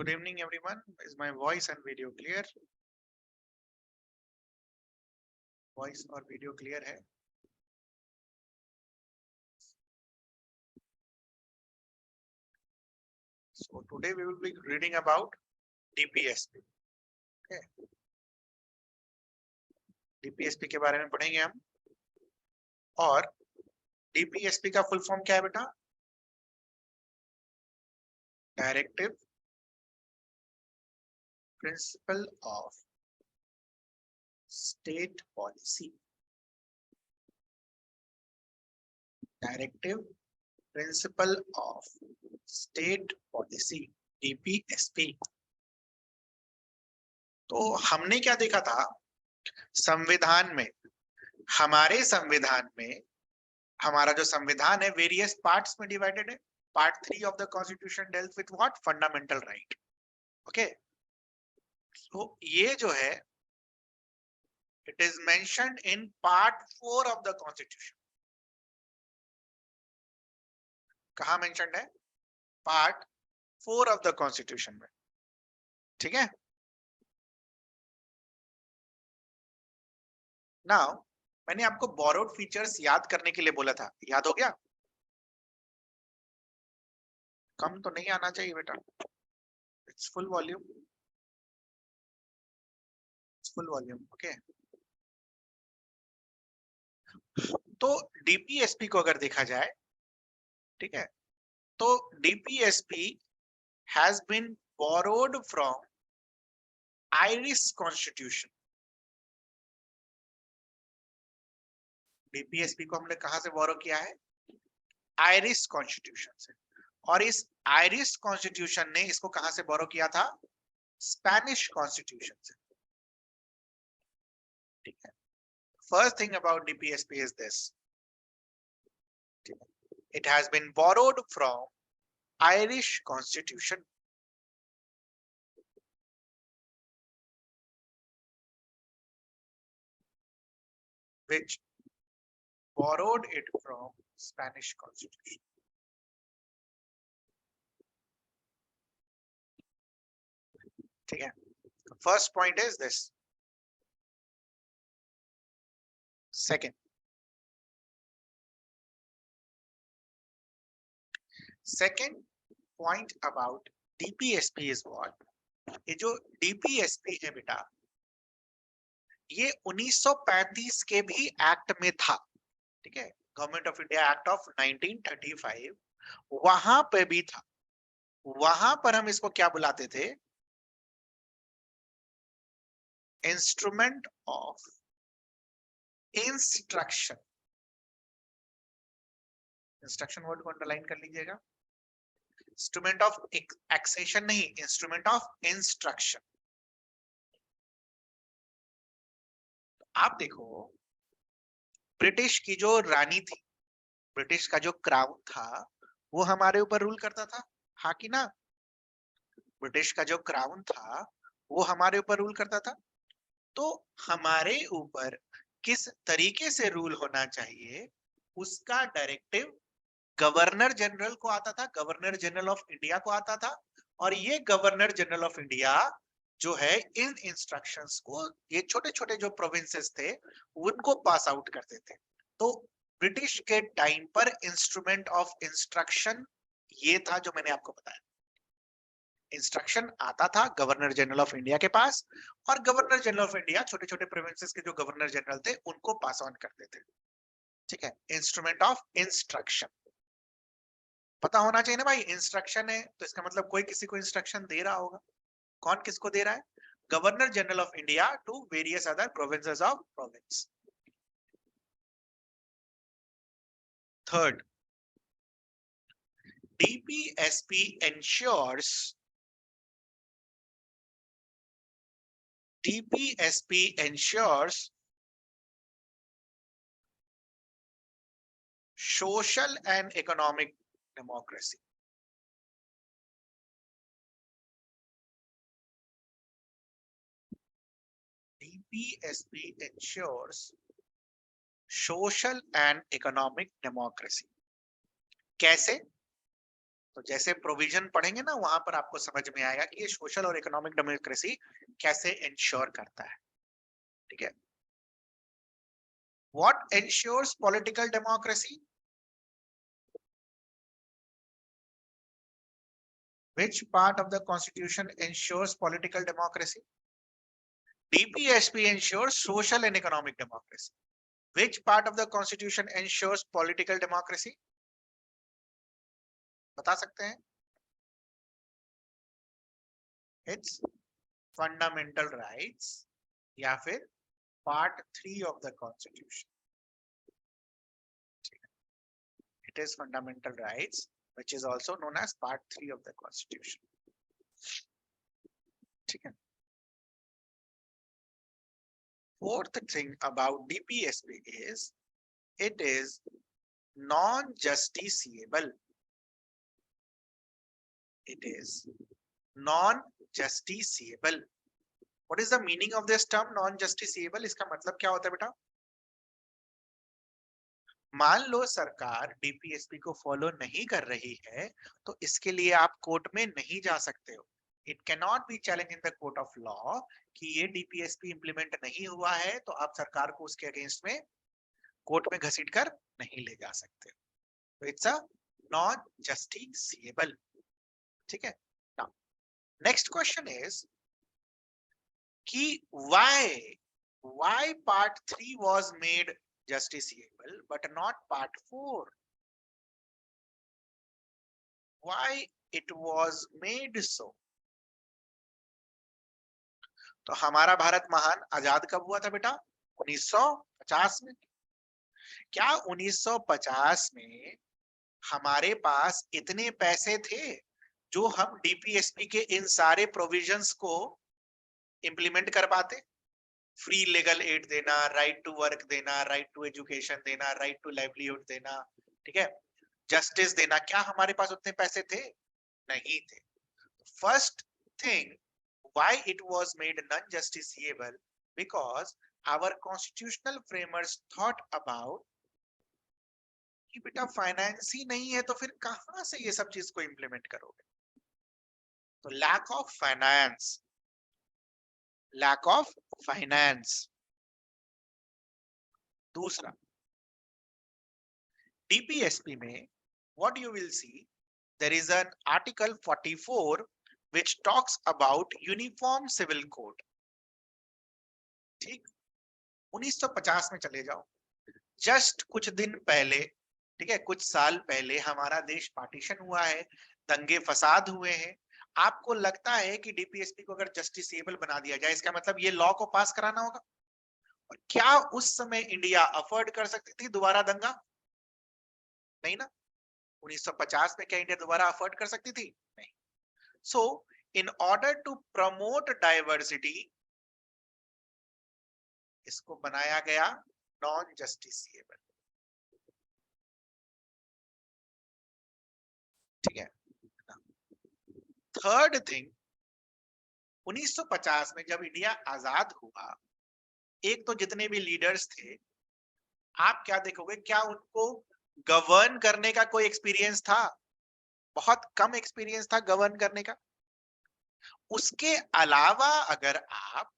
Good evening, everyone. Is my voice and video clear? Voice और video clear है? So today we will be reading about DPSP. Okay. DPSP के बारे में पढ़ेंगे हम. और DPSP का फुल फॉर्म क्या है बेटा? Directive Principle of State Policy. Directive Principle of State Policy, DPSP. तो हमने क्या देखा था संविधान में? हमारे संविधान में हमारा जो संविधान है वेरियस पार्ट्स में डिवाइडेड है. Part 3 of the constitution deals with what? Fundamental right. Okay, तो ये जो है it is mentioned in part 4 of the constitution. कहां मेंशन्ड है? पार्ट 4 ऑफ द कॉन्स्टिट्यूशन में. ठीक है. नाउ मैंने आपको बोरोड फीचर्स याद करने के लिए बोला था, याद हो गया? कम तो नहीं आना चाहिए बेटा. It's full volume. Full volume. Okay. तो डीपीएसपी को अगर देखा जाए, ठीक है, तो DPSP has been borrowed from Irish constitution. DPSP को हमने कहां से बोरो किया है? आयरिश कॉन्स्टिट्यूशन से. और इस आयरिश कॉन्स्टिट्यूशन ने इसको कहां से बोरो किया था? स्पेनिश कॉन्स्टिट्यूशन से. ठीक है. First thing about DPSP is this. It has been borrowed from Irish Constitution. Which borrowed it from Spanish Constitution. ठीक है. First point is this. Second point about DPSP is what? ये जो DPSP है बेटा, ये 1935 के भी एक्ट में था. ठीक है. Government of India act of 1935 वहां पे भी था. वहां पर हम इसको क्या बुलाते थे? Instrument of instruction. Instruction word को अंडरलाइन कर लीजिएगा. इंस्ट्रूमेंट ऑफ एक्सेशन नहीं, इंस्ट्रूमेंट ऑफ इंस्ट्रक्शन. आप देखो, ब्रिटिश की जो रानी थी, ब्रिटिश का जो क्राउन था, वो हमारे ऊपर रूल करता था, हाँ कि ना? ब्रिटिश का जो क्राउन था वो हमारे ऊपर रूल करता था. तो हमारे ऊपर किस तरीके से रूल होना चाहिए उसका डायरेक्टिव गवर्नर जनरल को आता था, गवर्नर जनरल ऑफ इंडिया को आता था. और ये गवर्नर जनरल ऑफ इंडिया जो है इन इंस्ट्रक्शंस को ये छोटे छोटे जो प्रोविंसेस थे उनको पास आउट करते थे. तो ब्रिटिश के टाइम पर इंस्ट्रूमेंट ऑफ इंस्ट्रक्शन ये था जो मैंने आपको बताया. इंस्ट्रक्शन आता था गवर्नर जनरल ऑफ इंडिया के पास, और गवर्नर जनरल ऑफ इंडिया छोटे छोटे प्रोविंसेस के जो गवर्नर जनरल थे उनको पास ऑन करते थे. ठीक है. इंस्ट्रूमेंट ऑफ इंस्ट्रक्शन पता होना चाहिए ना भाई. इंस्ट्रक्शन है तो इसका मतलब कोई किसी को इंस्ट्रक्शन दे रहा होगा. कौन किसको दे रहा है? Governor general of India to various other provinces of province. Third, DPSP ensures social and economic democracy. DPSP ensures social and economic democracy. कैसे? तो जैसे प्रोविजन पढ़ेंगे ना वहां पर आपको समझ में आएगा कि ये सोशल और इकोनॉमिक डेमोक्रेसी कैसे इंश्योर करता है। ठीक है, what ensures political democracy? Which part of the constitution ensures political democracy? DPSP ensures social and economic democracy. Which part of the constitution ensures political democracy? बता सकते हैं? It's fundamental rights या फिर part 3 of the constitution. It is fundamental rights, which is also known as part 3 of the constitution. ठीक है. Fourth thing about DPSP is it is non-justiciable. It is non-justiciable. What is the meaning of this term non-justiciable? इसका मतलब क्या होता है बेटा? मान लो सरकार डीपीएसपी को फॉलो नहीं कर रही है तो इसके लिए आप कोर्ट में नहीं जा सकते हो। It can not B challenge in the court of law कि ये डीपीएसपी इंप्लीमेंट नहीं हुआ है तो आप सरकार को उसके अगेंस्ट में कोर्ट में घसीट कर नहीं ले जा सकते। तो इट्स अ नॉन जस्टिसिएबल। ठीक है, नाउ नेक्स्ट क्वेश्चन इज कि why part 3 was made justiciable but not part 4? Why it was made so? तो हमारा भारत महान आजाद कब हुआ था बेटा? 1950 में। क्या 1950 में हमारे पास इतने पैसे थे जो हम डीपीएसपी के इन सारे प्रोविजंस को इंप्लीमेंट कर पाते? फ्री लीगल एड देना, राइट टू वर्क देना, राइट टू एजुकेशन देना, राइट टू लाइवलीहुड देना, ठीक है, जस्टिस देना, क्या हमारे पास उतने पैसे थे? नहीं थे। First thing, why it was made non-justiciable? Because our constitutional framers thought about कि बेटा फाइनेंस ही नहीं है तो फिर कहां से ये सब चीज को इंप्लीमेंट करोगे? तो लैक ऑफ फाइनेंस। दूसरा, डीपीएसपी में what you will see, there is an article 44 which talks about uniform civil code. ठीक, 1950 में चले जाओ, जस्ट कुछ दिन पहले, ठीक है, कुछ साल पहले हमारा देश पार्टीशन हुआ है, दंगे फसाद हुए हैं। आपको लगता है कि डीपीएसपी को अगर जस्टिसेबल बना दिया जाए इसका मतलब ये लॉ को पास कराना होगा? और क्या उस समय इंडिया अफोर्ड कर सकती थी दोबारा दंगा? नहीं ना। 1950 में क्या इंडिया दोबारा अफोर्ड कर सकती थी? नहीं। So in order to promote diversity इसको बनाया गया नॉन जस्टिसिएबल। ठीक है। थर्ड थिंग, 1950 में जब इंडिया आजाद हुआ, एक तो जितने भी लीडर्स थे, आप क्या देखोगे, क्या उनको गवर्न करने का कोई एक्सपीरियंस था? बहुत कम एक्सपीरियंस था गवर्न करने का। उसके अलावा अगर आप,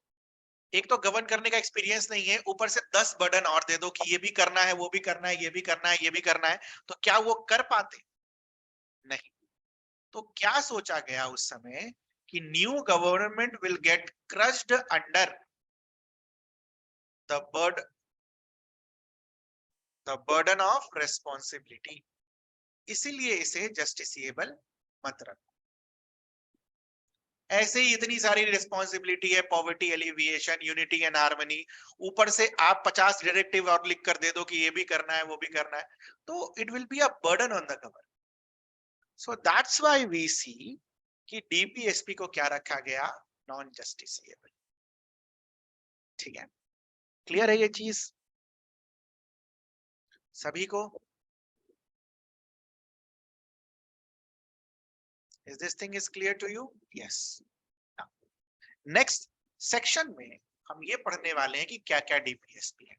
एक तो गवर्न करने का एक्सपीरियंस नहीं है, ऊपर से 10 बर्डन और दे दो कि ये भी करना है, वो भी करना है, ये भी करना है, ये भी करना है, तो क्या वो कर पाते? नहीं। तो क्या सोचा गया उस समय कि new government will get crushed under the burden of responsibility, इसीलिए इसे जस्टिसिएबल मत रखो। ऐसे ही इतनी सारी रिस्पॉन्सिबिलिटी है, poverty alleviation, unity and harmony, ऊपर से आप 50 डायरेक्टिव और लिख कर दे दो कि ये भी करना है, वो भी करना है, तो it will be a burden on the government. So that's why we see कि डीपीएसपी को क्या रखा गया? Non justiciable. ठीक है, क्लियर है ये चीज सभी को? Is this thing is clear to you? Yes. Now, next section में हम ये पढ़ने वाले हैं कि क्या क्या डीपीएसपी है।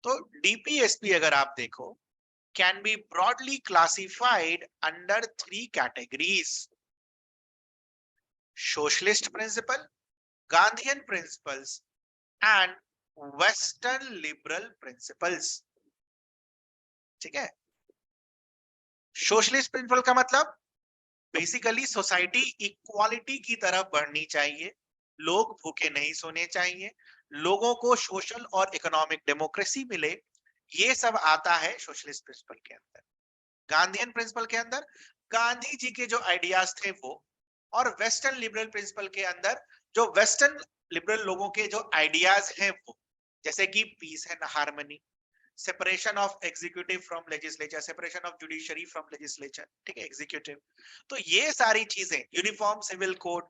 तो डीपीएसपी अगर आप देखो, can be broadly classified under three categories: socialist principle, Gandhian principles, and western liberal principles. ठीक है, सोशलिस्ट प्रिंसिपल का मतलब बेसिकली सोसाइटी इक्वालिटी की तरफ बढ़नी चाहिए, लोग भूखे नहीं सोने चाहिए, लोगों को सोशल और इकोनॉमिक डेमोक्रेसी मिले, ये सब आता है सोशलिस्ट प्रिंसिपल के अंदर। गांधीयन प्रिंसिपल के अंदर गांधी जी के जो आइडियाज थे वो, और वेस्टर्न लिबरल प्रिंसिपल के अंदर जो वेस्टर्न लिबरल लोगों के जो आइडियाज हैं वो, जैसे कि peace and harmony, separation of executive from legislature, separation of judiciary from legislature, ठीक है, एग्जीक्यूटिव। तो ये सारी चीजें, uniform civil code,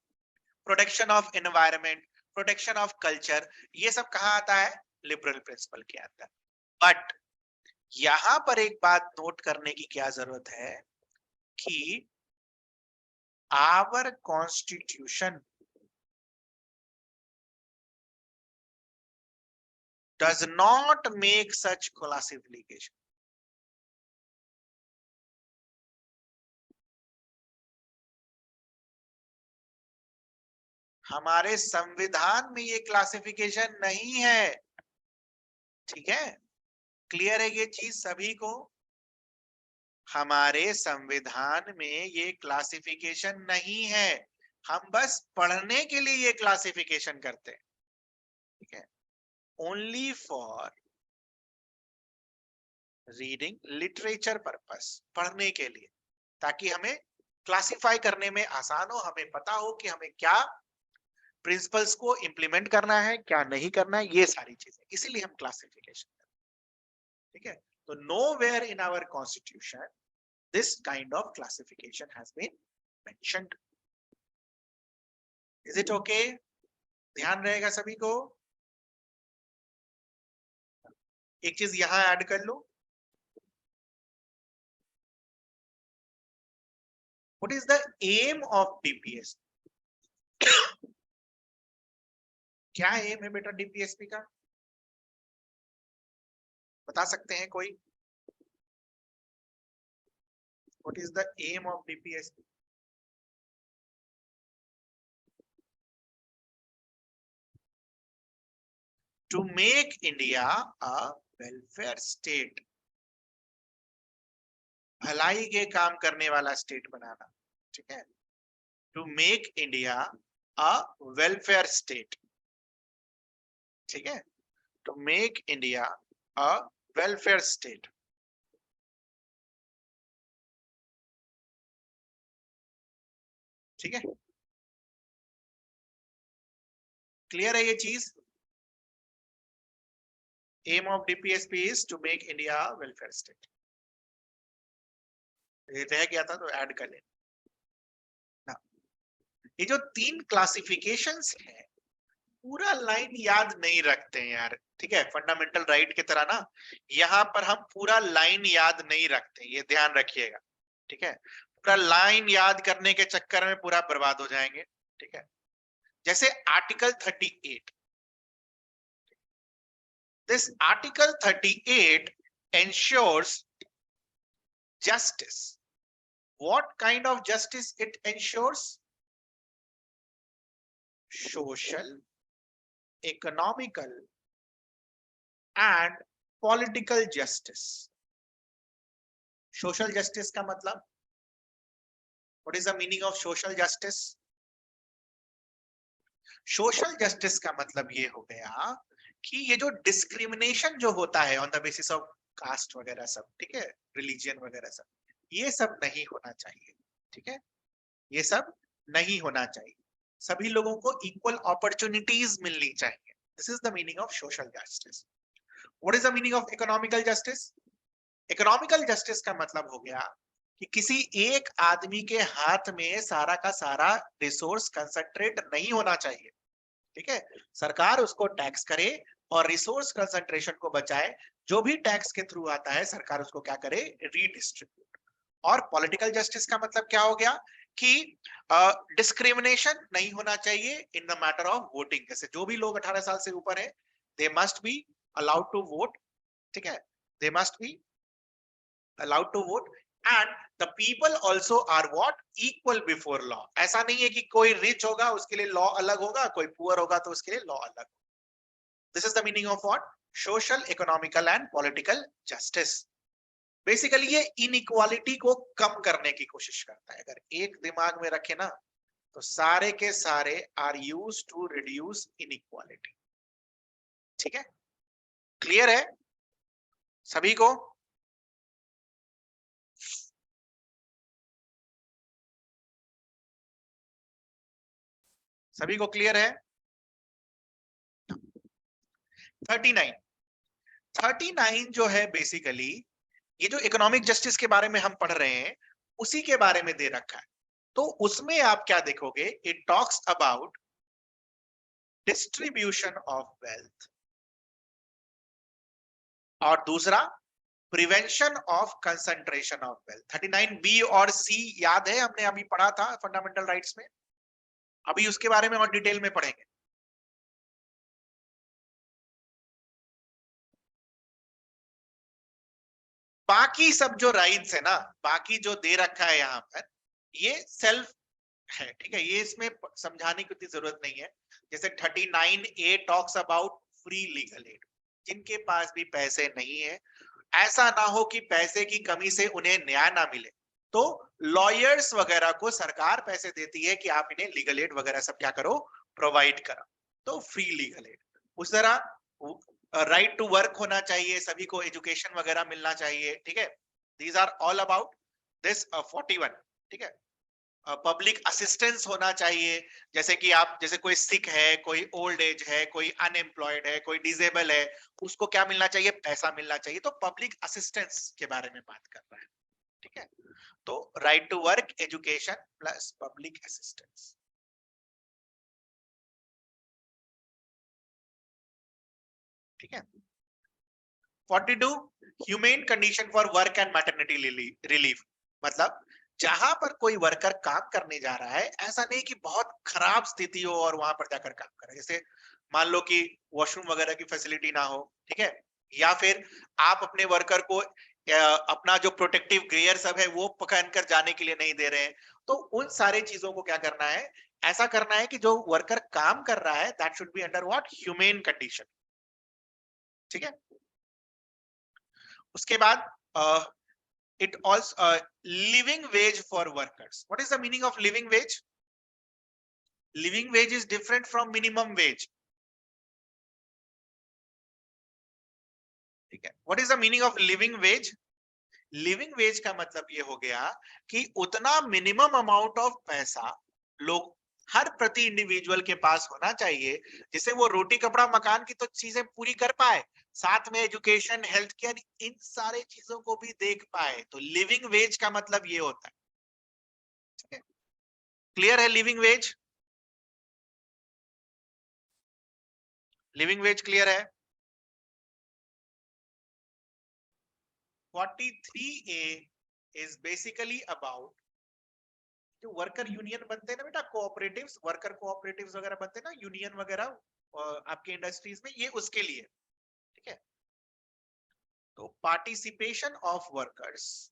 protection of environment, protection of culture, ये सब कहाँ आता है? लिबरल प्रिंसिपल के अंदर। बट यहां पर एक बात नोट करने की क्या जरूरत है कि our constitution does not make such classification. हमारे संविधान में ये क्लासिफिकेशन नहीं है, ठीक है, क्लियर है ये चीज सभी को? हमारे संविधान में ये क्लासिफिकेशन नहीं है, हम बस पढ़ने के लिए ये क्लासिफिकेशन करते हैं, ठीक है, only for reading literature purpose, पढ़ने के लिए, ताकि हमें क्लासिफाई करने में आसान हो, हमें पता हो कि हमें क्या प्रिंसिपल्स को इंप्लीमेंट करना है, क्या नहीं करना है, ये सारी चीजें, इसीलिए हम क्लासिफिकेशन करते हैं, ठीक है। तो nowhere in our constitution this kind of classification has been mentioned. Is it okay? ध्यान रहेगा सभी को? एक चीज यहां ऐड कर लो, what is the aim of DPS? क्या एम है बेटा डीपीएसपी का, बता सकते हैं कोई? What is the aim of DPSP? To make India a welfare state, भलाई के काम करने वाला स्टेट बनाना, ठीक है, to make India a welfare state, ठीक है, to make India a welfare state, ठीक है, क्लियर है ये चीज? Aim of DPSP is to make India welfare state. ये रह गया था तो ऐड कर लेना। ये जो तीन क्लासिफिकेशंस है, पूरा लाइन याद नहीं रखते हैं यार, ठीक है, फंडामेंटल राइट की तरह ना, यहाँ पर हम पूरा लाइन याद नहीं रखते, ये ध्यान रखिएगा, ठीक है, पूरा लाइन याद करने के चक्कर में पूरा बर्बाद हो जाएंगे, ठीक है। जैसे article 38, this article 38 ensures justice. What kind of justice it ensures? Social, economical and political justice. Social justice का मतलब, what is the meaning of social justice? Social justice का मतलब ये हो गया कि ये जो डिस्क्रिमिनेशन जो होता है on the basis of caste वगैरह सब, ठीक है, रिलीजियन वगैरह सब, ये सब नहीं होना चाहिए, ठीक है, ये सब नहीं होना चाहिए, सभी लोगों को इक्वल अपॉर्चुनिटीज मिलनी चाहिए। This is the meaning of social justice. What is the meaning of economical justice? Economical justice का मतलब हो गया कि किसी एक आदमी के हाथ में सारा का सारा रिसोर्स कंसंट्रेट नहीं होना चाहिए, ठीक है, सरकार उसको टैक्स करे और रिसोर्स कंसंट्रेशन को बचाए, जो भी टैक्स के थ्रू आता है सरकार उसको क्या करे, रीडिस्ट्रीब्यूट। और पॉलिटिकल जस्टिस का मतलब क्या हो गया कि डिस्क्रिमिनेशन नहीं होना चाहिए in the matter of voting, जैसे जो भी लोग 18 साल से ऊपर है they must be allowed to vote, ठीक है, they must be allowed to vote, and the people also are what, equal before law. ऐसा नहीं है कि कोई rich होगा उसके लिए law अलग होगा, कोई poor होगा तो उसके लिए law अलग. This is the meaning of what? Social, economical and political justice. Basically ये इनइक्वालिटी को कम करने की कोशिश करता है. अगर एक दिमाग में रखे ना तो सारे के सारे are used to reduce inequality. ठीक है, क्लियर है सभी को? सभी को क्लियर है? 39 जो है बेसिकली ये जो इकोनॉमिक जस्टिस के बारे में हम पढ़ रहे हैं उसी के बारे में दे रखा है. तो उसमें आप क्या देखोगे, it talks about distribution of wealth, और दूसरा prevention of concentration of wealth. 39 B और सी याद है, हमने अभी पढ़ा था फंडामेंटल राइट्स में. अभी उसके बारे में और डिटेल में पढ़ेंगे. बाकी सब जो राइट्स है ना, बाकी जो दे रखा है यहाँ पर, ये सेल्फ है. ठीक है, ये इसमें समझाने की उतनी जरूरत नहीं है. जैसे 39A talks about free legal aid. जिनके पास भी पैसे नहीं है, ऐसा ना हो कि पैसे की कमी से उन्हें न्याय ना मिले, तो लॉयर्स वगैरह को सरकार पैसे देती है कि आप इन्हें लीगल एड वगैरह सब क्या करो, प्रोवाइड करो. तो फ्री लीगल एड. उस तरह राइट टू वर्क होना चाहिए, सभी को एजुकेशन वगैरह मिलना चाहिए. ठीक है, these are all about this 41. ठीक है, पब्लिक असिस्टेंस होना चाहिए. जैसे कि आप, जैसे कोई सिक है, कोई ओल्ड एज है, कोई अनएम्प्लॉयड है, कोई डिसेबल है, उसको क्या मिलना चाहिए, पैसा मिलना चाहिए. तो पब्लिक असिस्टेंस के बारे में बात कर रहा है. ठीक है, तो right to work, education plus public assistance. ठीक है. 42 humane condition for work and maternity relief. मतलब जहां पर कोई वर्कर काम करने जा रहा है, ऐसा नहीं कि बहुत खराब स्थिति हो और वहां पर जाकर काम करे. जैसे मान लो कि वॉशरूम वगैरह की फैसिलिटी ना हो. ठीक है, या फिर आप अपने वर्कर को अपना जो प्रोटेक्टिव गियर सब है वो पहनकर जाने के लिए नहीं दे रहे हैं. तो उन सारे चीजों को क्या करना है, ऐसा करना है कि जो वर्कर काम कर रहा है that should be under what, humane condition. ठीक है, उसके बाद it also living wage for workers. What is the meaning of living wage? Living wage is different from minimum wage. ठीक है, what is the meaning of living wage? Living veg का मतलब ये हो गया कि उतना मिनिमम अमाउंट ऑफ पैसा लोग, हर प्रति इंडिविजुअल के पास होना चाहिए जिससे वो रोटी कपड़ा मकान की तो चीजें पूरी कर पाए, साथ में एजुकेशन, हेल्थ केयर, इन सारे चीजों को भी देख पाए. तो लिविंग वेज का मतलब ये होता है. ठीक है, क्लियर है? Living veg, living veg clear है? 43A is basically about जो वर्कर यूनियन बनते हैं ना बेटा, कोऑपरेटिव्स, वर्कर कोऑपरेटिव्स वगैरह बनते हैं ना, यूनियन वगैरह आपके इंडस्ट्रीज में, ये उसके लिए. ठीक है, तो participation of workers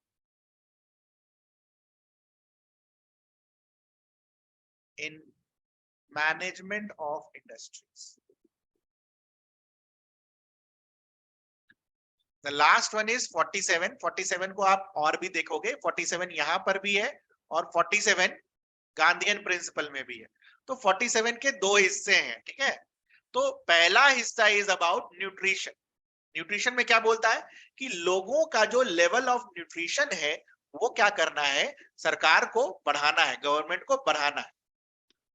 in management of industries. The last one is 47. 47 को आप और भी देखोगे, 47 यहां पर भी है और 47 गांधीयन प्रिंसिपल में भी है. तो 47 के दो हिस्से हैं. ठीक है, तो पहला हिस्सा इज अबाउट न्यूट्रिशन. न्यूट्रिशन में क्या बोलता है कि लोगों का जो लेवल ऑफ न्यूट्रिशन है वो क्या करना है, सरकार को बढ़ाना है, गवर्नमेंट को बढ़ाना है.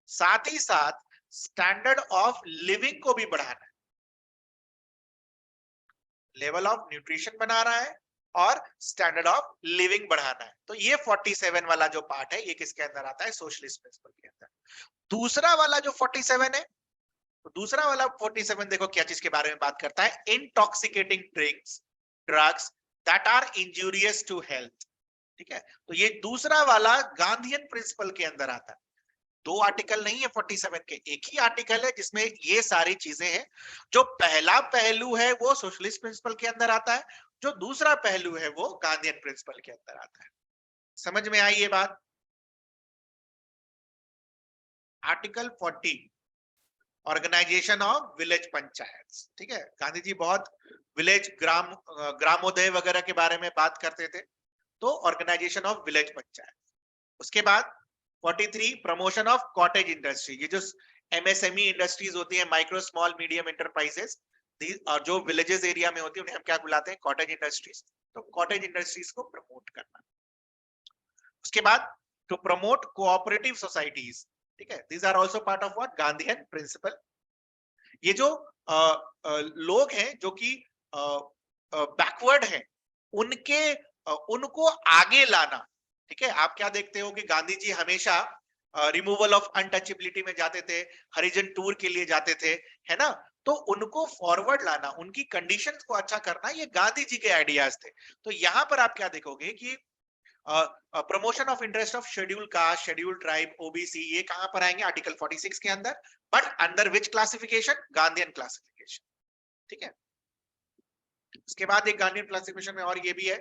साथ ही साथ स्टैंडर्ड ऑफ लिविंग को भी बढ़ाना है. लेवल ऑफ न्यूट्रिशन बना रहा है और स्टैंडर्ड ऑफ लिविंग बढ़ाना है. तो ये 47 वाला जो पार्ट है ये किसके अंदर आता है, सोशलिस्ट प्रिंसिपल के अंदर. दूसरा वाला जो 47 है, तो दूसरा वाला 47 देखो क्या चीज के बारे में बात करता है, intoxicating drugs that are injurious to health. ठीक है, तो ये दूसरा वाला गांधीयन प्रिंसिपल के अंदर आता है. दो आर्टिकल नहीं है 47 के, एक ही आर्टिकल है जिसमें ये सारी चीजें हैं. जो पहला पहलू है वो सोशलिस्ट प्रिंसिपल के अंदर आता है, जो दूसरा पहलू है वो गांधीयन प्रिंसिपल के अंदर आता है। समझ में आई ये बात? Article 40 organisation of village panchayat, ठीक है। गांधी जी बहुत विलेज ग्रामोदय वगैरह के बारे में बात करते थे, तो ऑर्गेनाइजेशन ऑफ विलेज पंचायत। उसके बाद 43 प्रमोशन ऑफ कॉटेज इंडस्ट्री, ये जो एमएसएमई इंडस्ट्रीज होती है, माइक्रो स्मॉल मीडियम एंटरप्राइजेस, और जो विलेजेस एरिया में होती है उन्हें हम क्या बुलाते हैं? Cottage industries. तो कॉटेज इंडस्ट्रीज को प्रमोट करना। उसके बाद टू प्रमोट कोऑपरेटिव सोसाइटीज, ठीक है, these are also part of what? Gandhian principle. ये जो लोग हैं जो कि बैकवर्ड हैं, उनको आगे लाना, ठीक है। आप क्या देखते हो कि गांधी जी हमेशा रिमूवल ऑफ अनटचेबिलिटी में जाते थे, हरिजन टूर के लिए जाते थे, है ना। तो उनको फॉरवर्ड लाना, उनकी कंडीशंस को अच्छा करना, ये गांधी जी के आइडियाज थे। तो यहां पर आप क्या देखोगे कि promotion of interest of schedule caste, schedule tribe, OBC, ये कहां पर आएंगे? आर्टिकल 46 के अंदर, but under which classification? Gandhian classification, ठीक है। उसके बाद एक गांधीयन क्लासिफिकेशन में और ये भी है,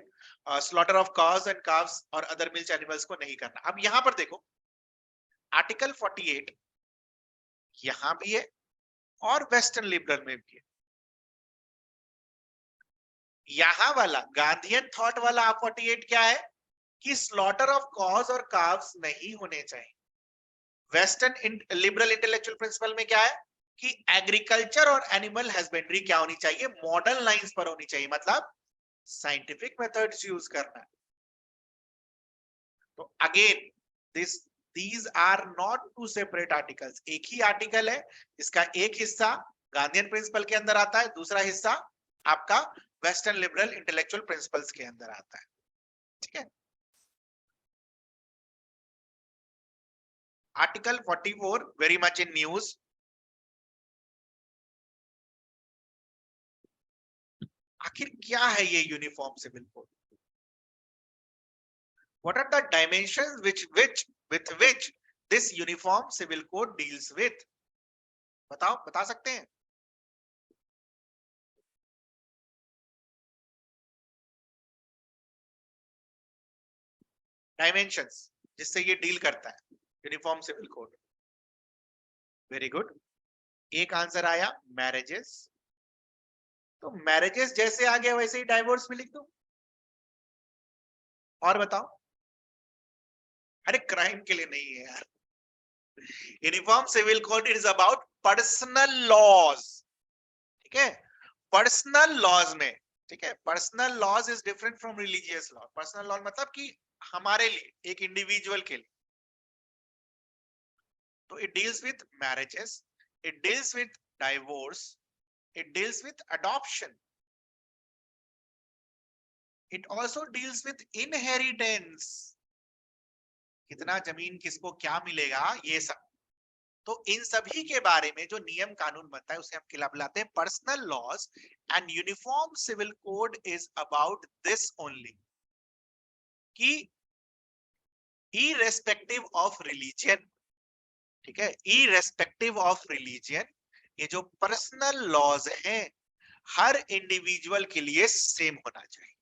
slaughter of cows and calves और अदर मिल्क एनिमल्स को नहीं करना। अब यहां पर देखो, आर्टिकल 48 यहां भी है और वेस्टर्न लिबरल में भी है। यहां वाला गांधीयन थॉट वाला 48 क्या है कि स्लॉटर ऑफ कॉज और काव्स नहीं होने चाहिए। वेस्टर्न लिबरल इंटेलेक्चुअल प्रिंसिपल में क्या है कि एग्रीकल्चर और एनिमल हस्बेंड्री क्या होनी चाहिए? मॉडर्न लाइंस पर होनी चाहिए, मतलब साइंटिफिक मेथड्स यूज करना। तो again this these are not two separate articles, एक ही आर्टिकल है। इसका एक हिस्सा गांधीयन प्रिंसिपल के अंदर आता है, दूसरा हिस्सा आपका वेस्टर्न लिबरल इंटेलेक्चुअल प्रिंसिपल्स के अंदर आता है, ठीक है। Article 44 very much in news. आखिर क्या है ये uniform civil code? What are the dimensions with which this uniform civil code deals with? बताओ, बता सकते हैं? डायमेंशंस जिससे ये डील करता है uniform civil code. Very good, एक आंसर आया मैरिजेस। तो मैरिजेस जैसे आ गया वैसे ही डाइवोर्स भी लिख दो। और बताओ? अरे क्राइम के लिए नहीं है यार। Uniform civil code is about personal laws, ठीक है। पर्सनल लॉज में, ठीक है, personal laws is different from religious law. Personal law मतलब कि हमारे लिए, एक इंडिविजुअल के लिए। तो it deals with marriages, it deals with divorce, it deals with adoption, it also deals with inheritance, कितना जमीन किसको क्या मिलेगा, ये सब। तो इन सभी के बारे में जो नियम कानून बनता है उसे हम क्या बुलाते हैं? Personal laws. And uniform civil code is about this only, कि इरेस्पेक्टिव ऑफ रिलीजन, ठीक है, इरेस्पेक्टिव ऑफ रिलीजन, ये जो पर्सनल लॉज हैं हर इंडिविजुअल के लिए सेम होना चाहिए।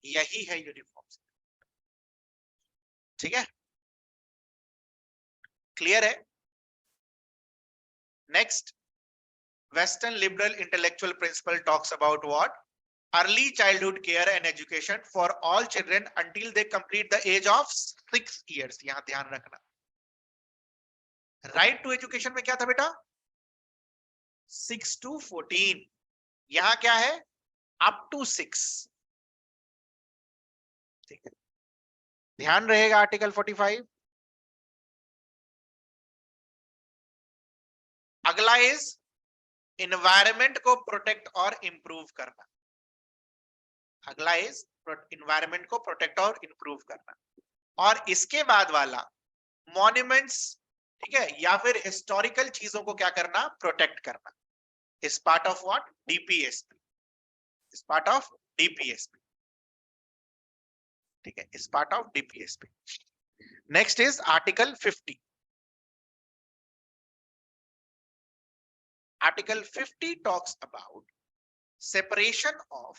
यही है यूनिफॉर्म, ठीक है। क्लियर है? Next, western liberal intellectual principle talks about what? Early childhood care and education for all children until they complete the age of 6 years। यहां ध्यान रखना, राइट टू एजुकेशन में क्या था बेटा? 6 to 14। यहां क्या है? अप टू 6, ठीक है। ध्यान रहेगा आर्टिकल 45। अगला इज इन्वायरमेंट को प्रोटेक्ट और इंप्रूव करना। अगला इज इन्वायरमेंट को प्रोटेक्ट और इंप्रूव करना। और इसके बाद वाला मॉन्यूमेंट्स, ठीक है, या फिर हिस्टोरिकल चीजों को क्या करना? प्रोटेक्ट करना। Is part of what? DPSP, is part of DPSP, ठीक है, is part of DPSP. Next is article 50। Article 50 talks about separation of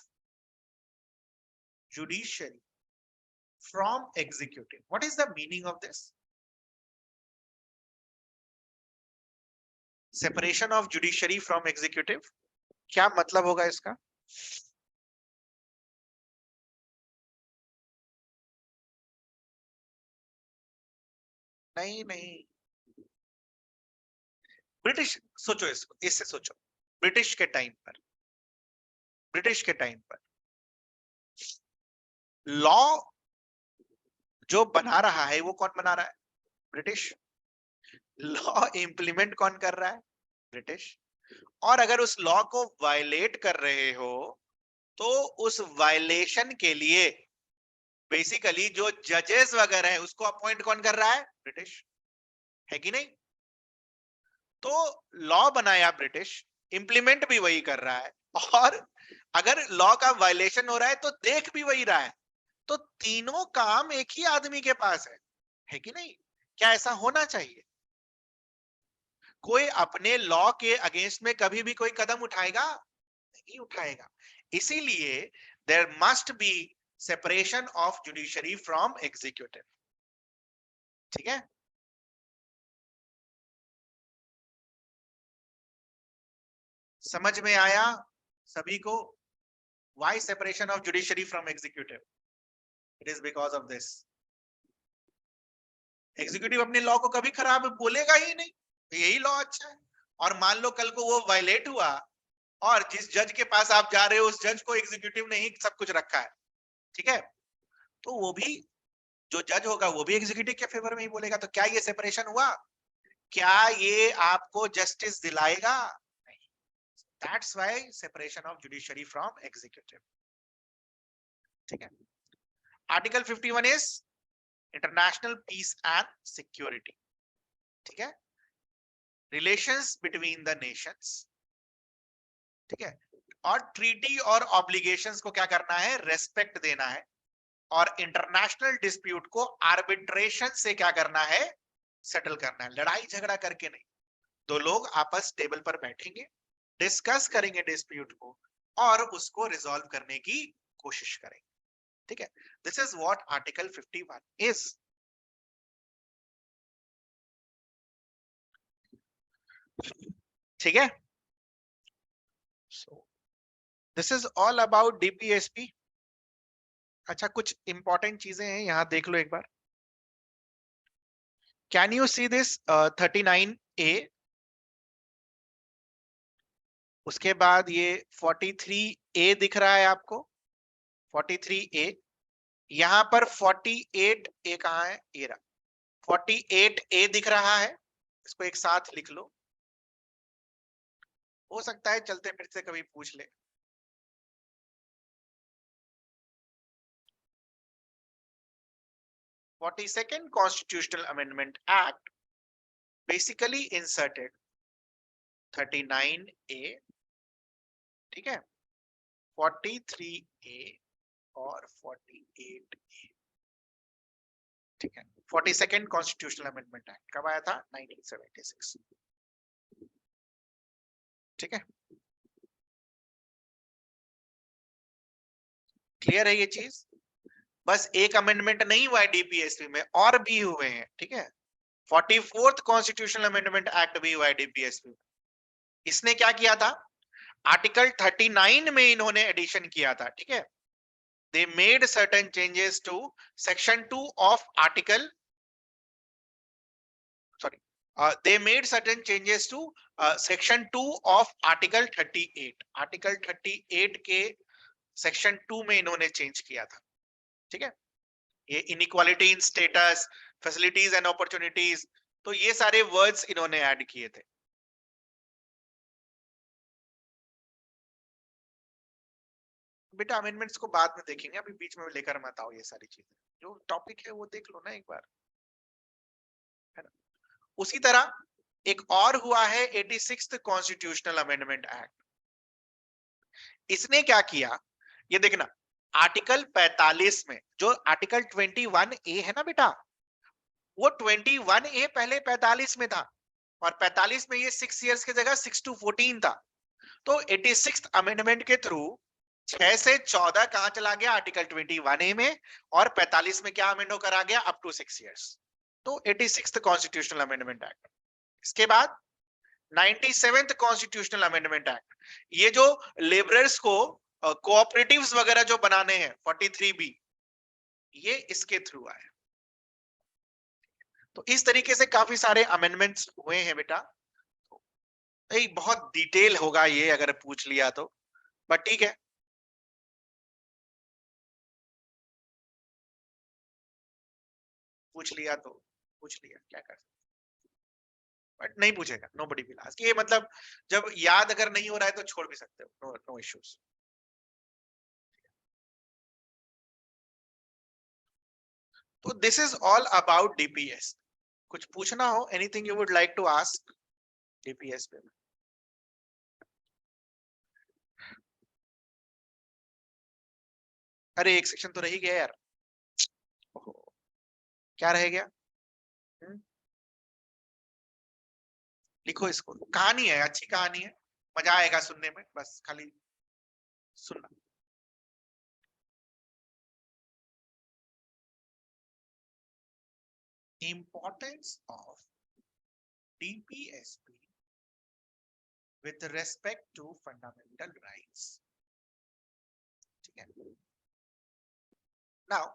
judiciary from executive. What is the meaning of this? Separation of judiciary from executive. क्या मतलब होगा इसका? नहीं नहीं, British सोचो, इससे सोचो। ब्रिटिश के टाइम पर लॉ जो बना रहा है वो कौन बना रहा है? ब्रिटिश। लॉ इंप्लीमेंट कौन कर रहा है? ब्रिटिश। और अगर उस लॉ को वायलेट कर रहे हो तो उस वायलेशन के लिए बेसिकली जो जजेस वगैरह है उसको अपॉइंट कौन कर रहा है? ब्रिटिश। है कि नहीं? तो लॉ बनाया ब्रिटिश, इंप्लीमेंट भी वही कर रहा है, और अगर लॉ का वायलेशन हो रहा है तो देख भी वही रहा है। तो तीनों काम एक ही आदमी के पास है कि नहीं? क्या ऐसा होना चाहिए? कोई अपने लॉ के अगेंस्ट में कभी भी कोई कदम उठाएगा? नहीं उठाएगा। इसीलिए there must be separation of judiciary from executive. ठीक है? समझ में आया सभी को? Why separation of judiciary from executive? It is because of this. Executive अपने लॉ को कभी खराब बोलेगा ही नहीं, यही लॉ अच्छा है। और मान लो कल को वो वायलेट हुआ और जिस जज के पास आप जा रहे हो उस जज को एग्जीक्यूटिव ने ही सब कुछ रखा है, ठीक है, तो वो भी जो जज होगा वो भी एग्जीक्यूटिव के फेवर में ही बोलेगा। तो क्या ये सेपरेशन हुआ? क्या ये आपको जस्टिस दिलाएगा? नहीं। That's why separation of judiciary from executive. ठीक है? Article 51 is international peace and security. ठीक है? Relations between the nations. ठीक है? और ट्रीटी और ऑब्लिगेशंस को क्या करना है? रेस्पेक्ट देना है। और इंटरनेशनल डिस्प्यूट को आर्बिट्रेशन से क्या करना है? सेटल करना है। लड़ाई झगड़ा करके नहीं, दो लोग आपस टेबल पर बैठेंगे, डिस्कस करेंगे डिस्प्यूट को और उसको रिजॉल्व करने की कोशिश करेंगे। ठीक है? This is what article 51 is. ठीक है? This is all about DPSP. अच्छा, कुछ इंपॉर्टेंट चीजें हैं यहां, देख लो एक बार। Can you see this 39A? उसके बाद ये 43A दिख रहा है आपको? 43A। यहां पर 48A कहाँ है? ये रहा 48A दिख रहा है। इसको एक साथ लिख लो, हो सकता है चलते फिरते कभी पूछ ले। Second constitutional amendment act basically inserted 39A, ठीक है, 43A और 48A। ठीक है? 42nd कॉन्स्टिट्यूशनल अमेंडमेंट एक्ट कब आया था? 1976। ठीक है? क्लियर है ये चीज? बस एक अमेंडमेंट नहीं हुआ है डीपीएसपी में, और भी हुए हैं। ठीक है? 44th कॉन्स्टिट्यूशनल अमेंडमेंट एक्ट भी हुआ है डीपीएसपी में। इसने क्या किया था? आर्टिकल 39 में इन्होंने एडिशन किया था। ठीक है? they made certain changes to section 2 of article they made certain changes to section 2 of article 38। article 38 के section 2 में इन्होंने चेंज किया था। ठीक है? ये inequality in status, facilities and opportunities, तो ये सारे वर्ड्स इन्होंने ऐड किए थे। बेटा अमेंडमेंट्स को बाद में देखेंगे, अभी बीच में लेकर मत आओ ये सारी चीजें। जो टॉपिक है वो देख लो ना एक बार, है ना? उसी तरह एक और हुआ है 86th कॉन्स्टिट्यूशनल अमेंडमेंट एक्ट। इसने क्या किया ये देखना, आर्टिकल 45 में जो आर्टिकल 21A है ना बेटा, वो 21A पहले 45 में था, और 45 में ये 6 इयर्स की जगह 6 to 14 था। तो 86th अमेंडमेंट के थ्रू 6 से 14 कहां चला गया? आर्टिकल 21A में, और 45 में क्या अमेंड होकर आ गया? Up to 6 years. तो 86th कॉन्स्टिट्यूशनल अमेंडमेंट एक्ट। इसके बाद 97th कॉन्स्टिट्यूशनल अमेंडमेंट एक्ट। ये जो लेबरर्स को कोऑपरेटिव्स वगैरह जो बनाने हैं 43B, ये इसके थ्रू आए। तो इस तरीके से काफी सारे अमेंडमेंट्स हुए हैं बेटा। बहुत डिटेल होगा ये अगर पूछ लिया तो, बट ठीक है। पूछ लिया तो पूछ लिया, क्या कर सकते, बट नहीं पूछेगा, नोबडी विल आस्क। ये मतलब जब याद अगर नहीं हो रहा है तो छोड़ भी सकते हो, नो नो इश्यूज। तो this is all about DPS. कुछ पूछना हो, anything you would like to ask DPS पे? अरे एक सेक्शन तो रह ही गया यार। ओहो, क्या रह गया? हम्म? लिखो इसको, कहानी है, अच्छी कहानी है, मजा आएगा सुनने में, बस खाली सुनना। Importance of DPSP with respect to fundamental rights. ठीक है। Now,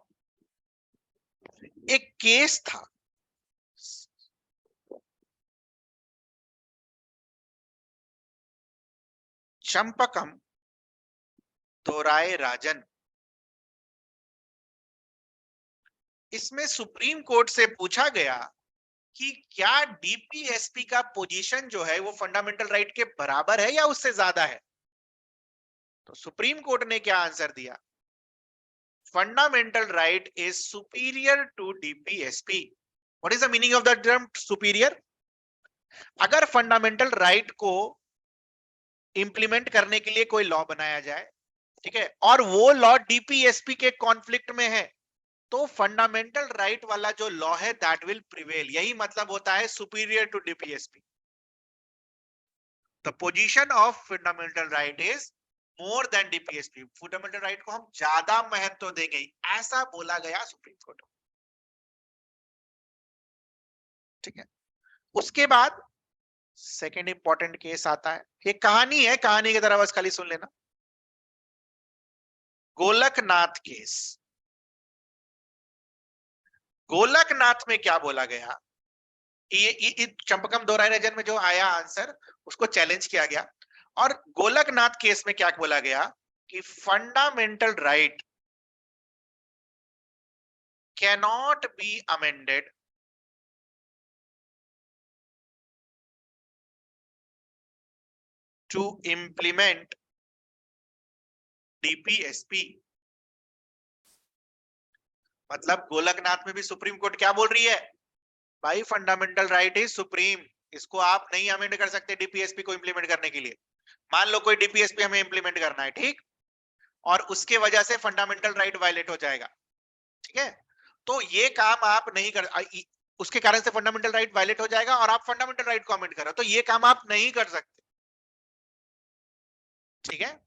एक केस था, चंपकम दोराय राजन। इसमें सुप्रीम कोर्ट से पूछा गया कि क्या डीपीएसपी का पोजीशन जो है वो फंडामेंटल राइट के बराबर है या उससे ज्यादा है? तो सुप्रीम कोर्ट ने क्या आंसर दिया? Fundamental right is superior to DPSP. What is the meaning of the term superior? अगर फंडामेंटल राइट को इंप्लीमेंट करने के लिए कोई लॉ बनाया जाए, ठीक है, और वो लॉ डीपीएसपी के कॉन्फ्लिक्ट में है, तो फंडामेंटल राइट वाला जो लॉ है दैट विल प्रिवेल। यही मतलब होता है superior to DPSP. The position of fundamental right is more than DPSP. Fundamental right को हम ज्यादा महत्व देंगे, ऐसा बोला गया सुप्रीम कोर्ट। ठीक है। उसके बाद सेकेंड इंपॉर्टेंट केस आता है, ये कहानी है, कहानी की तरह बस खाली सुन लेना। गोलकनाथ केस। गोलकनाथ में क्या बोला गया? ये चंपकम दोहराए रजन में जो आया आंसर, उसको चैलेंज किया गया। और गोलकनाथ केस में क्या बोला गया कि fundamental right cannot be amended to implement DPSP. मतलब गोलकनाथ में भी सुप्रीम कोर्ट क्या बोल रही है? भाई फंडामेंटल राइट इज सुप्रीम, इसको आप नहीं अमेंड कर सकते डीपीएसपी को इंप्लीमेंट करने के लिए। मान लो कोई डीपीएसपी हमें इंप्लीमेंट करना है, ठीक, और उसके वजह से फंडामेंटल राइट वायलेट हो जाएगा, ठीक है, तो ये काम आप नहीं कर, उसके कारण से फंडामेंटल राइट वायलेट हो जाएगा और आप फंडामेंटल राइट को अमेंड करो, तो ये काम आप नहीं कर सकते। ठीक है,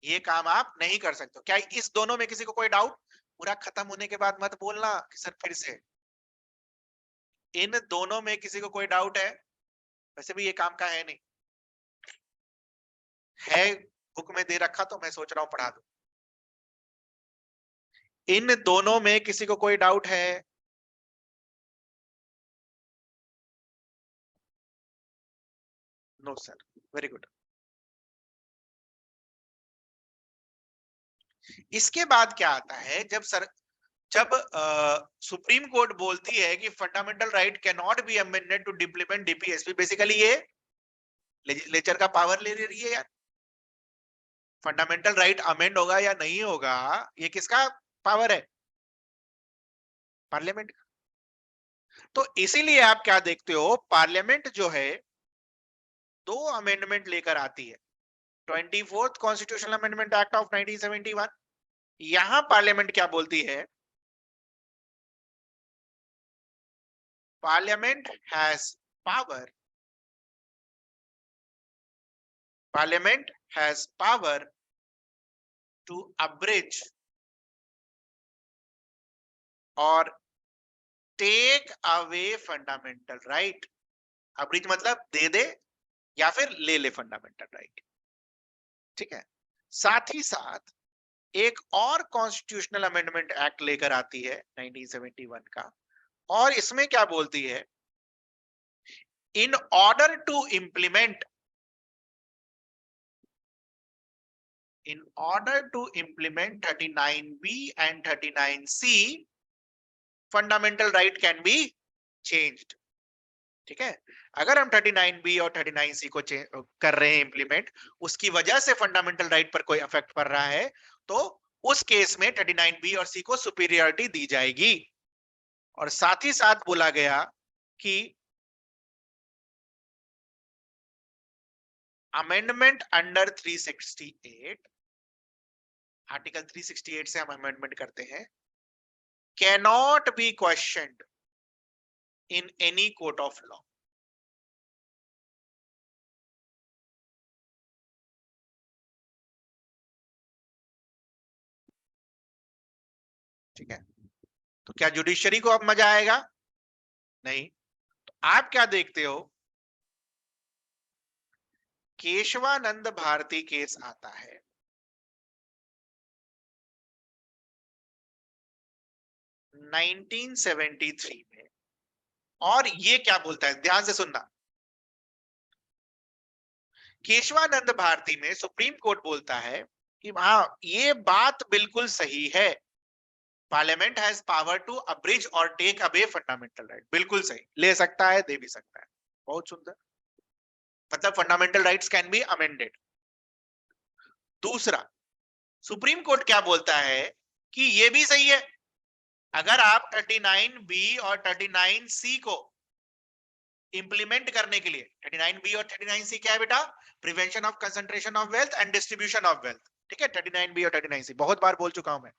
ये काम आप नहीं कर सकते। क्या इस दोनों में किसी को कोई डाउट? पूरा खत्म होने के बाद मत बोलना कि सर फिर से। इन दोनों में किसी को कोई डाउट है? वैसे भी ये काम का है नहीं, है बुक में दे रखा, तो मैं सोच रहा हूं पढ़ा दूं। इन दोनों में किसी को कोई डाउट है? No sir, very good. इसके बाद क्या आता है, जब सुप्रीम कोर्ट बोलती है कि fundamental right can not be amended to implement DPSP, basically ये लेजिस्लेचर का पावर ले रही है यार। फंडामेंटल राइट अमेंड होगा या नहीं होगा, ये किसका पावर है? पार्लियामेंट का। तो इसीलिए आप क्या देखते हो, पार्लियामेंट जो है दो अमेंडमेंट लेकर आती है। 24th constitutional amendment act of 1971, यहां पार्लियामेंट क्या बोलती है? Parliament has power, parliament has power to abridge और take away fundamental right. Abridge मतलब दे दे या फिर ले ले फंडामेंटल राइट। ठीक है, साथ ही साथ एक और कॉन्स्टिट्यूशनल अमेंडमेंट एक्ट लेकर आती है 1971 का, और इसमें क्या बोलती है, in order to implement in order to implement 39B and 39C, fundamental right can be changed। ठीक है, अगर हम 39B और 39C को कर रहे हैं इंप्लीमेंट, उसकी वजह से फंडामेंटल राइट पर कोई इफेक्ट पड़ रहा है, तो उस केस में 39B और C को सुपीरियरिटी दी जाएगी। और साथ ही साथ बोला गया कि अमेंडमेंट अंडर 368, आर्टिकल 368 से हम अमेंडमेंट करते हैं, cannot be questioned in any court of law। ठीक है, तो क्या जुडिशरी को अब मजा आएगा? नहीं। तो आप क्या देखते हो, केशवानंद भारती केस आता है 1973 में, और ये क्या बोलता है, ध्यान से सुनना। केशवानंद भारती में सुप्रीम कोर्ट बोलता है कि हाँ, ये बात बिल्कुल सही है, parliament has power to abridge और टेक अवे फंडामेंटल राइट। बिल्कुल सही, ले सकता है, दे भी सकता है। बहुत सुंदर, मतलब fundamental rights can be amended. दूसरा, सुप्रीम कोर्ट क्या बोलता है कि ये भी सही है, अगर आप 39B और 39C को इंप्लीमेंट करने के लिए, 39B और 39C क्या है बेटा, prevention of concentration of wealth and distribution of wealth. ठीक है, 39B और 39C बहुत बार बोल चुका हूं मैं।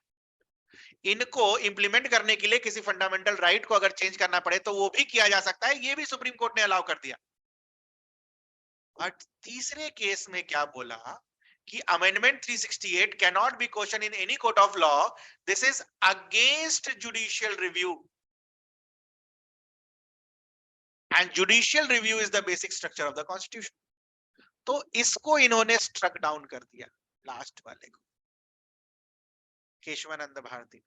इनको इंप्लीमेंट करने के लिए किसी फंडामेंटल राइट को अगर चेंज करना पड़े तो वो भी किया जा सकता है, ये भी सुप्रीम कोर्ट ने अलाउ कर दिया। और तीसरे केस में क्या बोला कि amendment 368 cannot be question in any court of law, this is against judicial review, and judicial review is the basic structure of the constitution. तो इसको इन्होंने स्ट्रक डाउन कर दिया, लास्ट वाले को, केशवानंद भारती।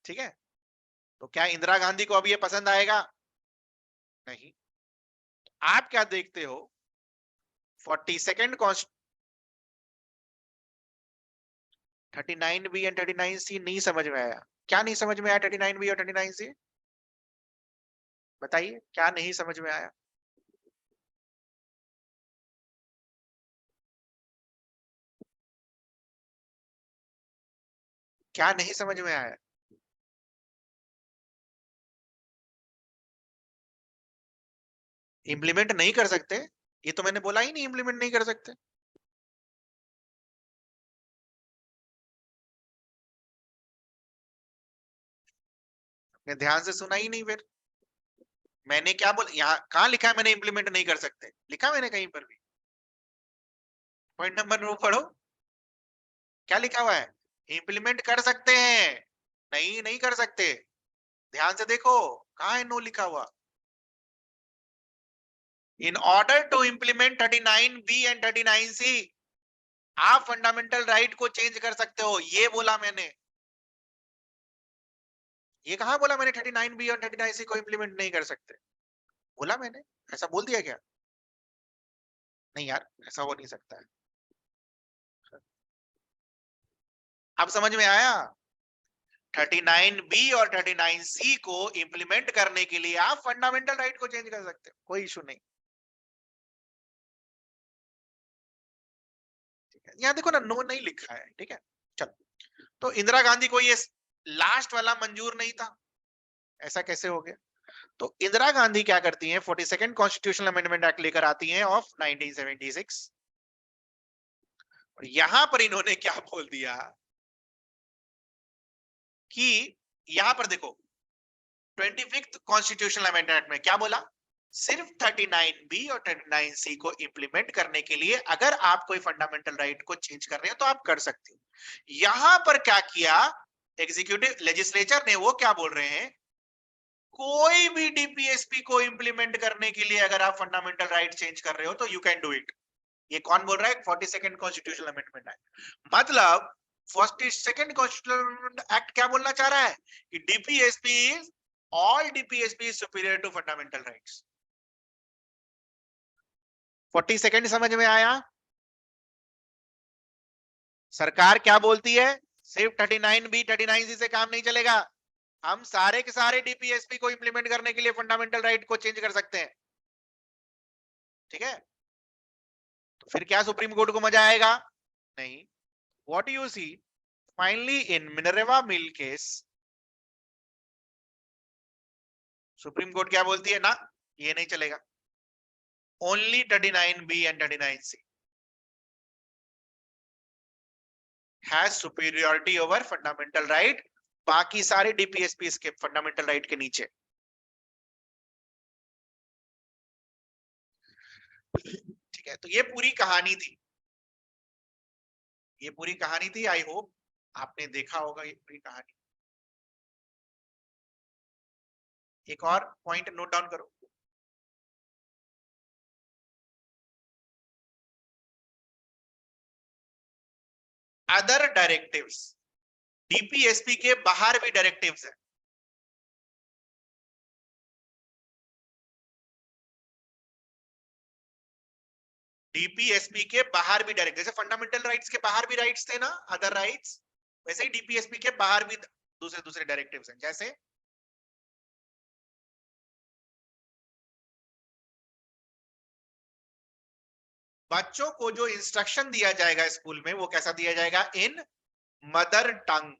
ठीक है, तो क्या इंदिरा गांधी को अब ये पसंद आएगा? नहीं। आप क्या देखते हो, 42nd 39B एंड 39C नहीं समझ में आया? क्या नहीं समझ में आया 39B और 39C? बताइए, क्या नहीं समझ में आया? क्या नहीं समझ में आया? इंप्लीमेंट नहीं कर सकते? ये तो मैंने बोला ही नहीं, इंप्लीमेंट नहीं कर सकते। आपने ध्यान से सुना ही नहीं फिर। मैंने क्या बोला, यहाँ कहाँ लिखा है मैंने इंप्लीमेंट नहीं कर सकते? लिखा मैंने कहीं पर भी? पॉइंट नंबर 2 पढ़ो, क्या लिखा हुआ है? इंप्लीमेंट कर सकते हैं, नहीं नहीं कर सकते। ध्यान से देखो, कहाँ है नो लिखा हुआ? In order to implement 39B and 39C, आप फंडामेंटल राइट को चेंज कर सकते हो, ये बोला मैंने। ये कहाँ बोला मैंने 39B और 39C को इंप्लीमेंट नहीं कर सकते? बोला मैंने? ऐसा बोल दिया क्या? नहीं यार, ऐसा हो नहीं सकता है। अब समझ में आया? 39B और 39C को इंप्लीमेंट करने के लिए आप फंडामेंटल राइट को चेंज कर सकते हो, कोई इशू नहीं। ठीक है, यहाँ देखो ना, नो नहीं लिखा है। ठीक है, चलो। तो इंदिरा गांधी को ये लास्ट वाला मंजूर नहीं था, ऐसा कैसे हो गया? तो इंदिरा गांधी क्या करती हैं, 42nd कॉन्स्टिट्यूशनल अमेंडमेंट एक्ट लेकर आती हैं ऑफ 1976, और यहां पर इन्होंने क्या बोल दिया कि यहां पर देखो, 25th कॉन्स्टिट्यूशनल अमेंडमेंट में क्या बोला सिर्फ 39B और 39C को इंप्लीमेंट करने के लिए अगर आप कोई फंडामेंटल राइट को चेंज कर रहे हो तो आप कर सकते हो। यहां पर क्या किया एग्जीक्यूटिव लेजिस्लेचर ने, वो क्या बोल रहे हैं, कोई भी डीपीएसपी को इंप्लीमेंट करने के लिए अगर आप फंडामेंटल राइट चेंज कर रहे हो तो यू कैन डू इट। ये कौन बोल रहा है? 42nd constitutional amendment act. मतलब 42nd कॉन्स्टिट्यूशनल एक्ट क्या बोलना चाह रहा है कि DPSP is all DPSP is superior to fundamental rights. 42nd समझ में आया? सरकार क्या बोलती है, सिर्फ 39B 39C से काम नहीं चलेगा, हम सारे के सारे डीपीएसपी को इंप्लीमेंट करने के लिए फंडामेंटल राइट को चेंज कर सकते हैं। ठीक है, तो फिर क्या सुप्रीम कोर्ट को मजा आएगा? नहीं। What you see finally in Minerva mill case, Supreme Court क्या बोलती है ना, ये नहीं चलेगा, only 39B and 39C has superiority over fundamental right, बाकी सारे डीपीएसपी इसके फंडामेंटल राइट के नीचे। ठीक है, तो ये पूरी कहानी थी, ये पूरी कहानी थी। आई होप आपने देखा होगा ये पूरी कहानी। एक और पॉइंट नोट डाउन करो, अदर डायरेक्टिव्स, डीपीएसपी के बाहर भी डायरेक्टिव्स है। डीपीएसपी के बाहर भी डायरेक्ट, जैसे फंडामेंटल राइट्स के बाहर भी राइट्स थे ना, अदर राइट्स, वैसे ही डीपीएसपी के बाहर भी दूसरे दूसरे डायरेक्टिव्स हैं। जैसे बच्चों को जो इंस्ट्रक्शन दिया जाएगा स्कूल में वो कैसा दिया जाएगा, इन मदर टंग।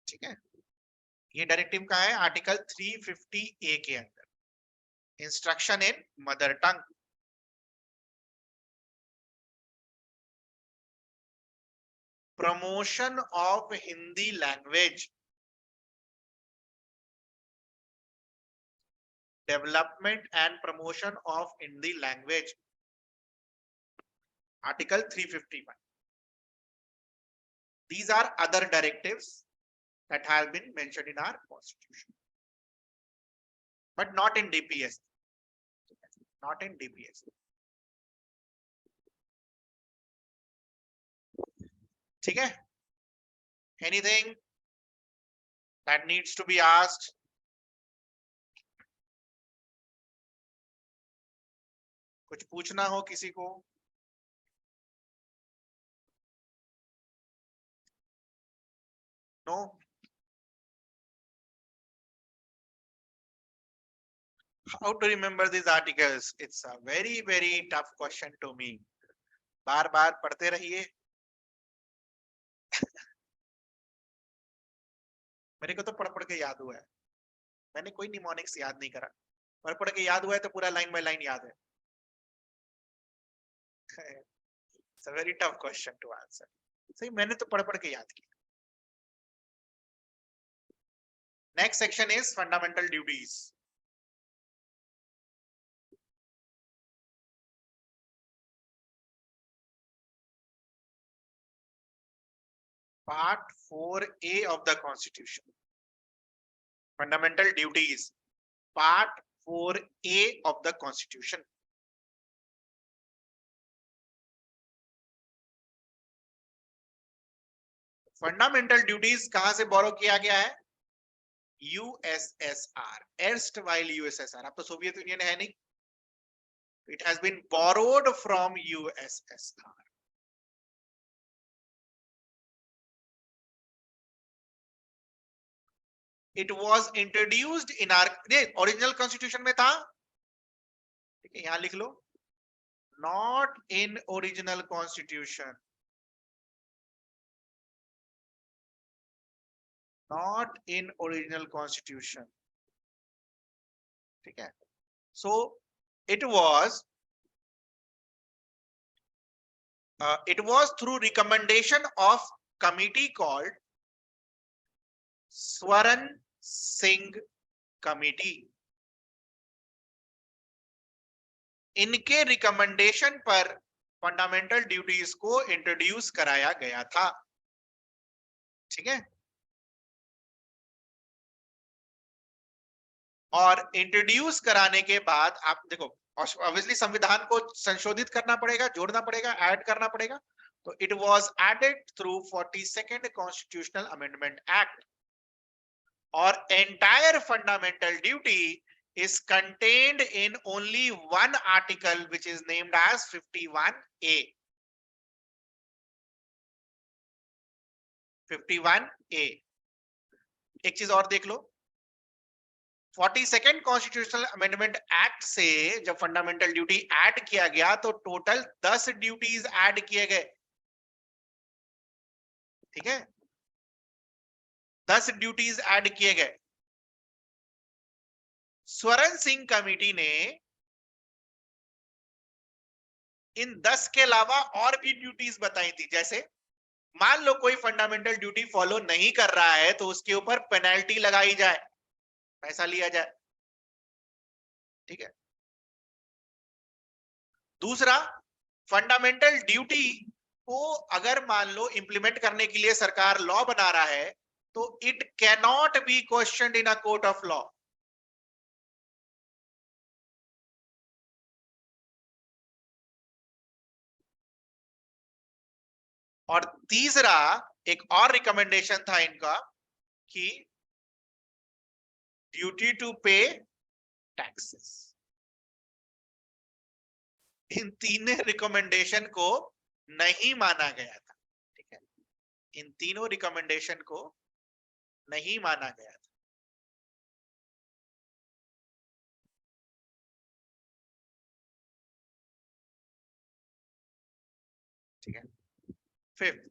ठीक है, ये डायरेक्टिव का है आर्टिकल 350A के अंदर, instruction in mother tongue. Promotion of Hindi language, development and promotion of Hindi language, article 351। These are other directives that have been mentioned in our constitution, but not in DPS, not in DPS. ठीक है, anything that needs to be asked? कुछ पूछना हो किसी को? No? How to remember these articles? It's a very very tough question to me. बार बार पढ़ते रहिए। मेरे को तो पढ़ पढ़ के याद हुआ है, मैंने कोई निमोनिक्स याद नहीं करा, पढ़ पढ़ के याद हुआ है तो पूरा लाइन बाय लाइन याद है। It's a very tough question to answer. सही, मैंने तो पढ़ पढ़ के याद किया। Next section is fundamental duties. Part 4A of the Constitution. Fundamental duties. Part 4A of the Constitution. Fundamental duties कहां से बोरो किया गया है? USSR, erstwhile USSR. अब तो सोवियत यूनियन है नहीं, it has been borrowed from USSR. It was introduced in R, original constitution में था, ठीक है, यहां लिख लो, not in original constitution, not in original constitution. ठीक है, so it was through recommendation of committee called Swaran Singh committee. इनके रिकमेंडेशन पर फंडामेंटल ड्यूटीज को इंट्रोड्यूस कराया गया था। ठीक है, और इंट्रोड्यूस कराने के बाद आप देखो, ऑब्वियसली संविधान को संशोधित करना पड़ेगा, जोड़ना पड़ेगा, ऐड करना पड़ेगा। तो it was added through 42nd constitutional amendment act, और entire fundamental duty is contained in only one article which is named as 51A. 51A। एक चीज और देख लो, 42nd कॉन्स्टिट्यूशनल अमेंडमेंट एक्ट से जब फंडामेंटल ड्यूटी ऐड किया गया तो टोटल 10 ड्यूटीज ऐड किए गए। ठीक है, 10 ड्यूटीज ऐड किए गए। स्वरण सिंह कमेटी ने इन 10 के अलावा और भी ड्यूटीज बताई थी। जैसे मान लो कोई फंडामेंटल ड्यूटी फॉलो नहीं कर रहा है तो उसके ऊपर पेनल्टी लगाई जाए, पैसा लिया जाए। ठीक है, दूसरा, फंडामेंटल ड्यूटी को अगर मान लो इंप्लीमेंट करने के लिए सरकार लॉ बना रहा है तो it can not B questioned in a court of law. और तीसरा, एक और रिकमेंडेशन था इनका कि ड्यूटी टू पे टैक्सेस। इन तीन रिकमेंडेशन को नहीं माना गया था। ठीक है, इन तीनों रिकमेंडेशन को नहीं माना गया था। ठीक है, फिफ्थ,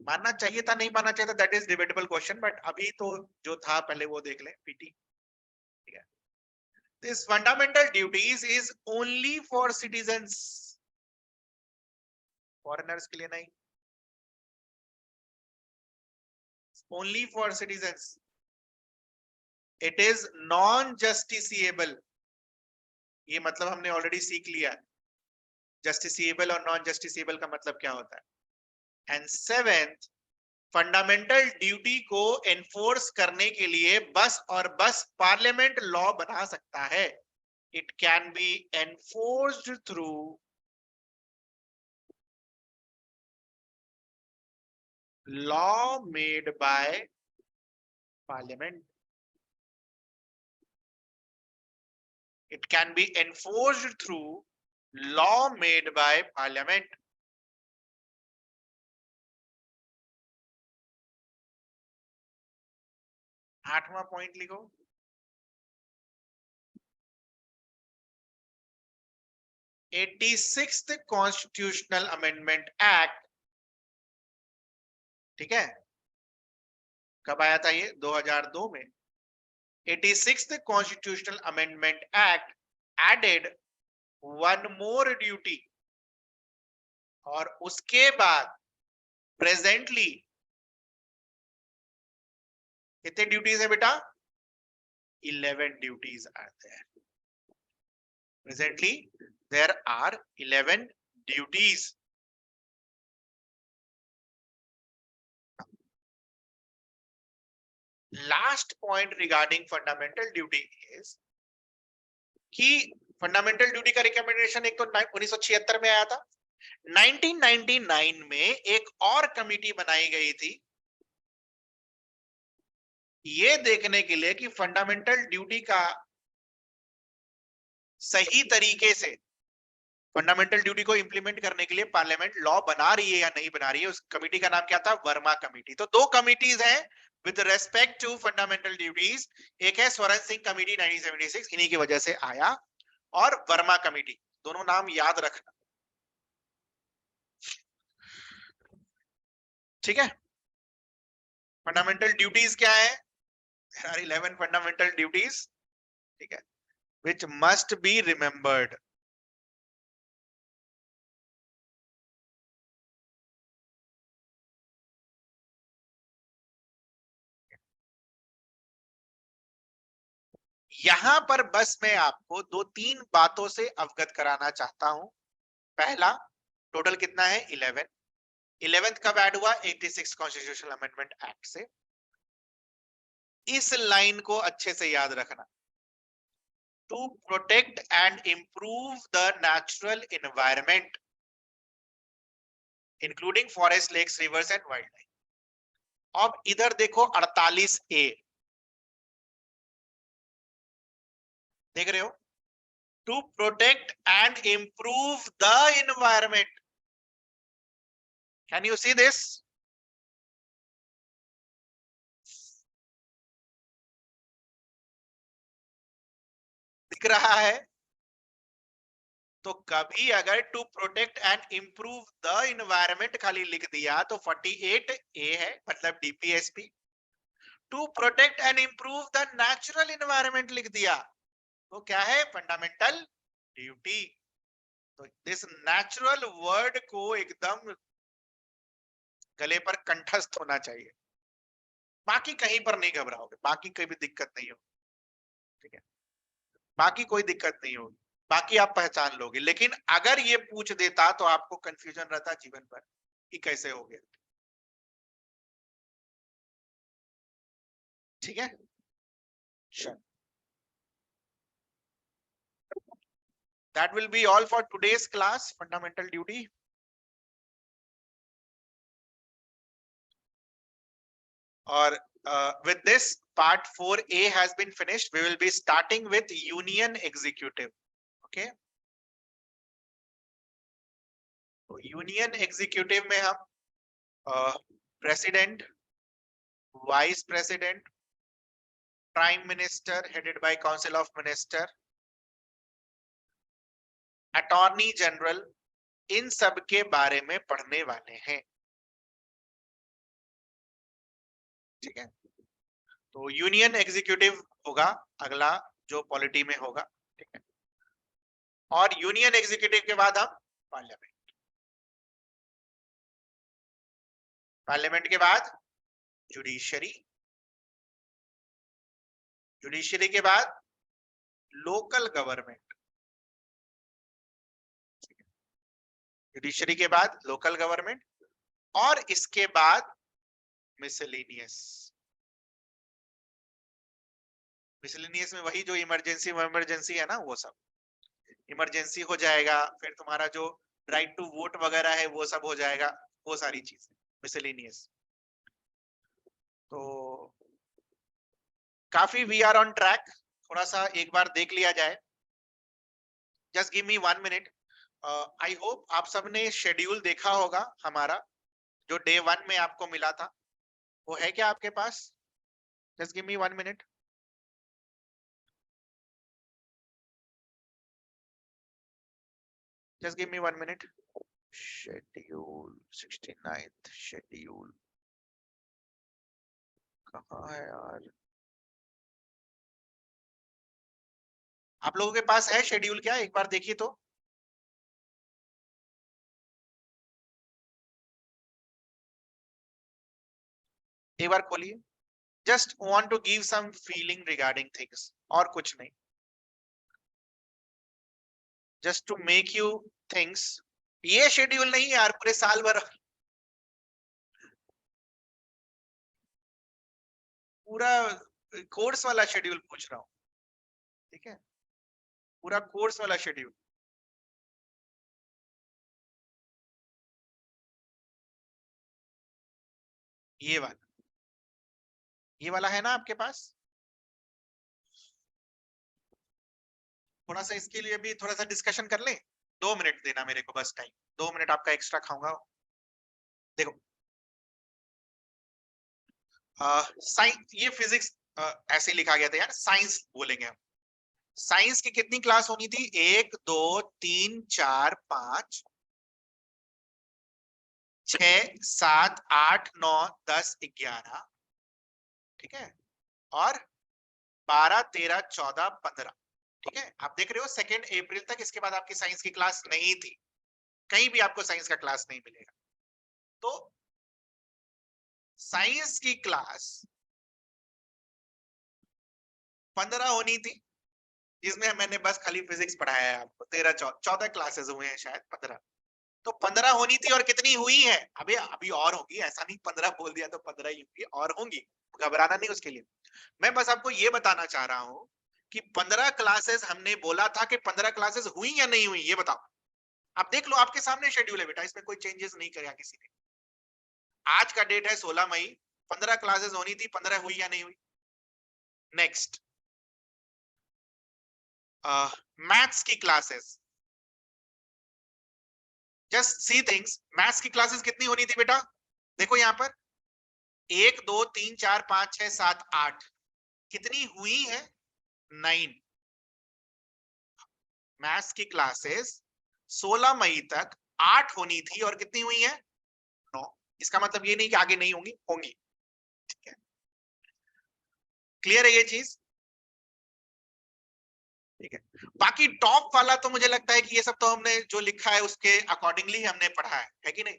मानना चाहिए था नहीं मानना चाहिए था, that is debatable question, but अभी तो जो था पहले वो देख लें, पीटी। ठीक है, this fundamental duties is only for citizens, foreigners के लिए नहीं, only for citizens. It is non justiciable, ये मतलब हमने ऑलरेडी सीख लिया। जस्टिसिएबल और नॉन जस्टिसिएबल का मतलब क्या होता है। एंड सेवेंथ, फंडामेंटल ड्यूटी को एनफोर्स करने के लिए बस और बस पार्लियामेंट लॉ बना सकता है। It can be enforced through law made by parliament. It can be enforced through law made by parliament. 8वां पॉइंट लिखो, eighty sixth constitutional amendment act. ठीक है, कब आया था ये, 2002 में। 86th constitutional amendment act added one more duty, और उसके बाद प्रेजेंटली कितने ड्यूटीज है बेटा, 11 duties are there. Presently there are 11 duties. Last point regarding fundamental duty is कि फंडामेंटल ड्यूटी का रिकमेंडेशन एक तो 1976 में आया था। 1999 में एक और कमिटी बनाई गई थी ये देखने के लिए कि फंडामेंटल ड्यूटी का सही तरीके से, फंडामेंटल ड्यूटी को इंप्लीमेंट करने के लिए पार्लियामेंट लॉ बना रही है या नहीं बना रही है। उस कमिटी का नाम क्या था, वर्मा कमिटी। तो दो कमिटीज हैं with respect to fundamental duties. एक है स्वरण सिंह कमिटी 1976, इन्हीं की वजह से आया, और वर्मा कमिटी, दोनों नाम याद रखना। ठीक है, फंडामेंटल ड्यूटीज क्या है, there are 11 fundamental duties, ठीक है, which must be remembered। यहां पर बस मैं आपको 2-3 बातों से अवगत कराना चाहता हूं। पहला, टोटल कितना है 11। 11th कब ऐड हुआ? 86 कॉन्स्टिट्यूशनल अमेंडमेंट एक्ट से। इस लाइन को अच्छे से याद रखना। To protect and improve the natural environment including forest, lakes, rivers and wildlife. अब इधर देखो 48A, देख रहे हो? To protect and improve the environment. Can you see this? दिख रहा है? तो कभी अगर to protect and improve the environment खाली लिख दिया तो 48A है, मतलब DPSP. To protect and improve the natural environment लिख दिया तो क्या है? Fundamental duty. तो दिस नेचुरल वर्ड को एकदम गले पर कंठस्थ होना चाहिए। बाकी कहीं पर नहीं घबराओगे, बाकी कोई भी दिक्कत नहीं होगी, ठीक है? बाकी कोई दिक्कत नहीं होगी, बाकी आप पहचान लोगे। लेकिन अगर ये पूछ देता तो आपको कंफ्यूजन रहता जीवन भर कि कैसे हो गया, ठीक है? चल, that will be all for today's class, fundamental duty. और with this part 4A has been finished. We will be starting with union executive. Okay, तो यूनियन एग्जीक्यूटिव में हम president, vice president, prime minister headed by council of minister, attorney general, इन सब के बारे में पढ़ने वाले हैं, ठीक है? तो यूनियन एग्जीक्यूटिव होगा अगला जो पॉलिटी में होगा, ठीक है? और यूनियन एग्जीक्यूटिव के बाद हम पार्लियामेंट, पार्लियामेंट के बाद जुडिशरी, जुडिशरी के बाद लोकल गवर्नमेंट, जुडिशरी के बाद लोकल गवर्नमेंट, और इसके बाद मिसलेनियस। मिसलेनियस में वही जो इमरजेंसी है ना, वो सब इमरजेंसी हो जाएगा। फिर तुम्हारा जो राइट टू वोट वगैरह है वो सब हो जाएगा, वो सारी चीजें मिसलेनियस। तो काफी वी आर ऑन ट्रैक। थोड़ा सा एक बार देख लिया जाए। Just give me 1 minute. I hope आप सबने शेड्यूल देखा होगा हमारा, जो डे 1 में आपको मिला था, वो है क्या आपके पास? Just give me 1 minute. Just give me 1 minute. Schedule 69th schedule कहाँ है यार? आप लोगों के पास है शेड्यूल क्या? एक बार देखिए तो। एक बार खोलिए। Just want to give some feeling regarding things, और कुछ नहीं। Just to make you things. ये शेड्यूल नहीं यार, पूरे साल भर पूरा कोर्स वाला शेड्यूल पूछ रहा हूँ, ठीक है? पूरा कोर्स वाला शेड्यूल। ये वाला, ये वाला है ना आपके पास? थोड़ा सा इसके लिए भी थोड़ा सा डिस्कशन कर लें। 2 मिनट देना मेरे को बस टाइम, 2 मिनट आपका एक्स्ट्रा खाऊंगा। देखो, साइंस, ये फिजिक्स ऐसे लिखा गया था यार, साइंस बोलेंगे हम। साइंस की कितनी क्लास होनी थी? 1 2 3 4 5 6 7 8 9 10 11, ठीक है? और 12 13 14 15, ठीक है? आप देख रहे हो 2 अप्रैल तक इसके बाद आपकी साइंस की क्लास नहीं थी, कहीं भी आपको साइंस का क्लास नहीं मिलेगा। तो साइंस की क्लास 15 होनी थी, जिसमें मैंने बस खाली फिजिक्स पढ़ाया है आपको। 14 क्लासेस हुए हैं शायद, 15। तो 15 होनी थी और कितनी हुई है? अभी अभी और होगी, ऐसा नहीं 15 बोल दिया तो 15 ही होगी, और होंगी, घबराना नहीं उसके लिए। मैं बस आपको ये बताना चाह रहा हूं कि 15 क्लासेस हमने बोला था कि 15 क्लासेस हुई या नहीं हुई, ये बताओ। आप देख लो, आपके सामने शेड्यूल है बेटा, इसमें कोई चेंजेस नहीं किया किसी ने। आज का डेट है 16 मई, 15 क्लासेस होनी थी, 15 हुई या नहीं हुई? नेक्स्ट, मैथ्स की classes, just see things. Maths की क्लासेस कितनी होनी थी बेटा? देखो यहां पर 1 2 3 4 5 6 7 8, कितनी हुई है? 9। मैथ्स की क्लासेस 16 मई तक 8 होनी थी और कितनी हुई है? 9। इसका मतलब ये नहीं कि आगे नहीं होंगी, होंगी। ठीक है, क्लियर है ये चीज? ठीक है, बाकी टॉप वाला तो मुझे लगता है कि ये सब तो हमने जो लिखा है उसके अकॉर्डिंगली हमने पढ़ा है कि नहीं?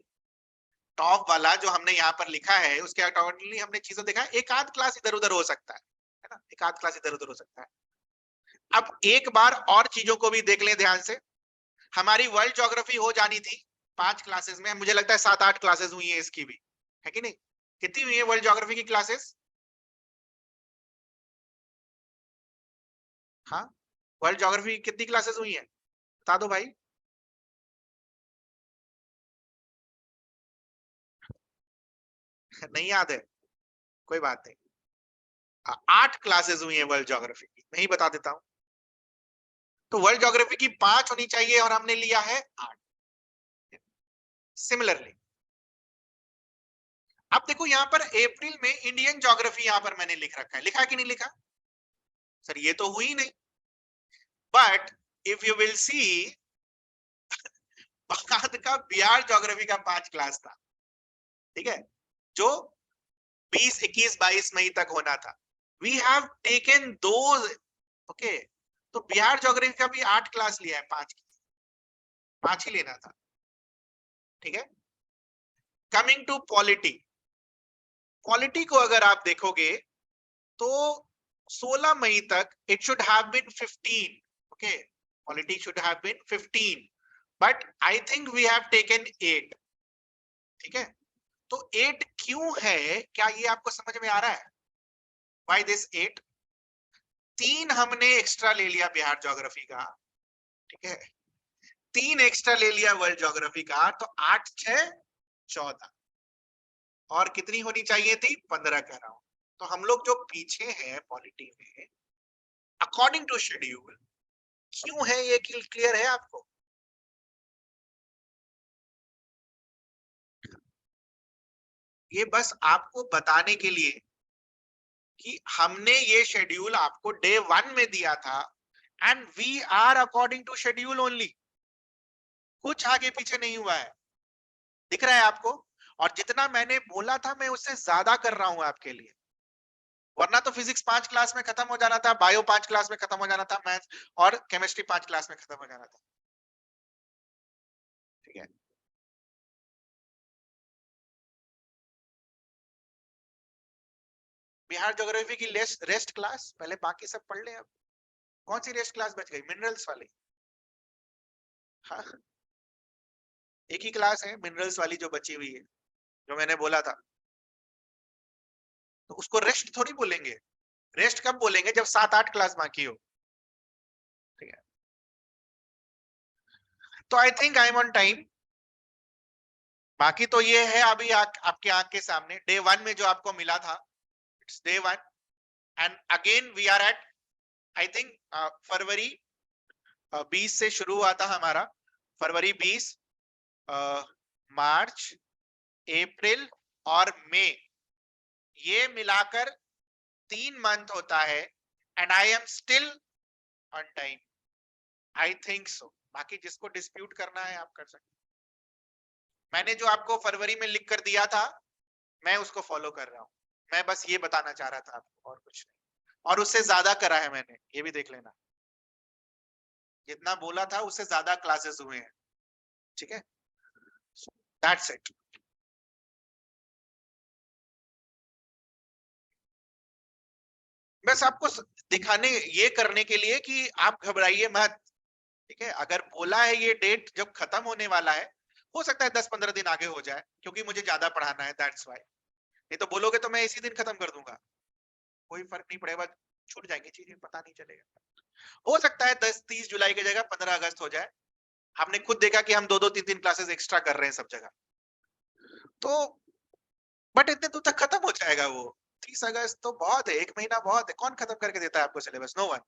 टॉप वाला जो हमने यहाँ पर लिखा है उसके अकॉर्डिंगली हमने चीजें देखा है। एक आध क्लास इधर उधर हो सकता है ना? एक आध क्लास इधर उधर हो सकता है। अब एक बार और चीजों को भी देख लें ध्यान से। हमारी वर्ल्ड ज्योग्राफी हो जानी थी 5 क्लासेस में, मुझे लगता है 7-8 क्लासेस हुई है इसकी भी, है कि नहीं? कितनी हुई है वर्ल्ड ज्योग्राफी की क्लासेस? हाँ, वर्ल्ड ज्योग्राफी की कितनी क्लासेस हुई है, बता दो भाई। नहीं याद है, कोई बात नहीं। 8 क्लासेस हुई है वर्ल्ड ज्योग्राफी की, मैं ही बता देता हूं। तो वर्ल्ड ज्योग्राफी की 5 होनी चाहिए और हमने लिया है 8। सिमिलरली अब देखो यहां पर अप्रैल में इंडियन ज्योग्राफी यहां पर मैंने लिख रखा है, लिखा कि नहीं लिखा? सर ये तो हुई नहीं, but if you will see बाद का बिहार ज्योग्राफी का 5 क्लास था, ठीक है, जो 20 21 22 मई तक होना था। We have taken those, okay. तो बिहार ज्योग्राफी का भी 8 क्लास लिया है, 5 ही लेना था, ठीक है। कमिंग टू पॉलिटी, पॉलिटी को अगर आप देखोगे तो 16 मई तक it should have been 15, okay, polity should have been 15, but I think we have taken 8, ठीक है। तो 8 क्यों है, क्या ये आपको समझ में आ रहा है? Why this 8? 3 हमने एक्स्ट्रा ले लिया बिहार ज्योग्राफी का, ठीक है, 3 एक्स्ट्रा ले लिया वर्ल्ड ज्योग्राफी का, तो 8 6 14, और कितनी होनी चाहिए थी? 15 कह रहा हूं। तो हम लोग जो पीछे हैं पॉलिटी में अकॉर्डिंग टू शेड्यूल, क्यों है ये क्लियर है आपको? ये बस आपको बताने के लिए कि हमने ये शेड्यूल आपको डे 1 में दिया था, and we are according to schedule only, कुछ आगे पीछे नहीं हुआ है। दिख रहा है आपको? और जितना मैंने बोला था मैं उससे ज्यादा कर रहा हूं आपके लिए, वरना तो फिजिक्स 5 क्लास में खत्म हो जाना था, बायो 5 क्लास में खत्म हो जाना था, मैथ्स और केमिस्ट्री 5 क्लास में खत्म हो जाना था, ठीक है। बिहार ज्योग्राफी की रेस्ट क्लास पहले बाकी सब पढ़ ले। अब कौन सी रेस्ट क्लास बच गई? मिनरल्स वाली। हाँ, एक ही क्लास है मिनरल्स वाली जो बची हुई है, जो मैंने बोला था। तो उसको रेस्ट थोड़ी बोलेंगे, रेस्ट कब बोलेंगे? जब 7-8 क्लास बाकी हो, ठीक है। तो I think I am on time. बाकी तो ये है अभी आपके आंख के सामने डे 1 में जो आपको मिला था, it's day 1, and again we are at, I think फरवरी 20 से शुरू हुआ था हमारा, फरवरी 20, मार्च, अप्रैल और मई, ये मिलाकर 3 मंथ होता है, and I am still on time, I think so. बाकी जिसको डिस्प्यूट करना है आप कर सकते। मैंने जो आपको फरवरी में लिख कर दिया था मैं उसको फॉलो कर रहा हूं, मैं बस ये बताना चाह रहा था आपको, और कुछ नहीं। और उससे ज्यादा करा है मैंने, ये भी देख लेना, जितना बोला था उससे ज्यादा क्लासेस हुए हैं, ठीक है। That's it. बस आपको दिखाने, ये करने के लिए कि आप घबराइए मत, ठीक है। अगर बोला है ये डेट जब खत्म होने वाला है, हो सकता है 10-15 दिन आगे हो जाए, क्योंकि मुझे ज्यादा पढ़ाना है, दैट्स व्हाई। नहीं तो बोलोगे तो मैं इसी दिन खत्म कर दूंगा, कोई फर्क नहीं पड़ेगा, छूट जाएंगी चीजें, पता नहीं चलेगा। हो सकता है 10-30 जुलाई की जगह 15 अगस्त हो जाए। आपने खुद देखा कि हम 2-2 3-3 क्लासेस एक्स्ट्रा कर रहे हैं सब जगह, तो बट इतने दूर तक खत्म हो जाएगा वो। 30 अगस्त तो बहुत है, 1 महीना बहुत है। कौन खत्म करके देता है आपको सिलेबस? No one.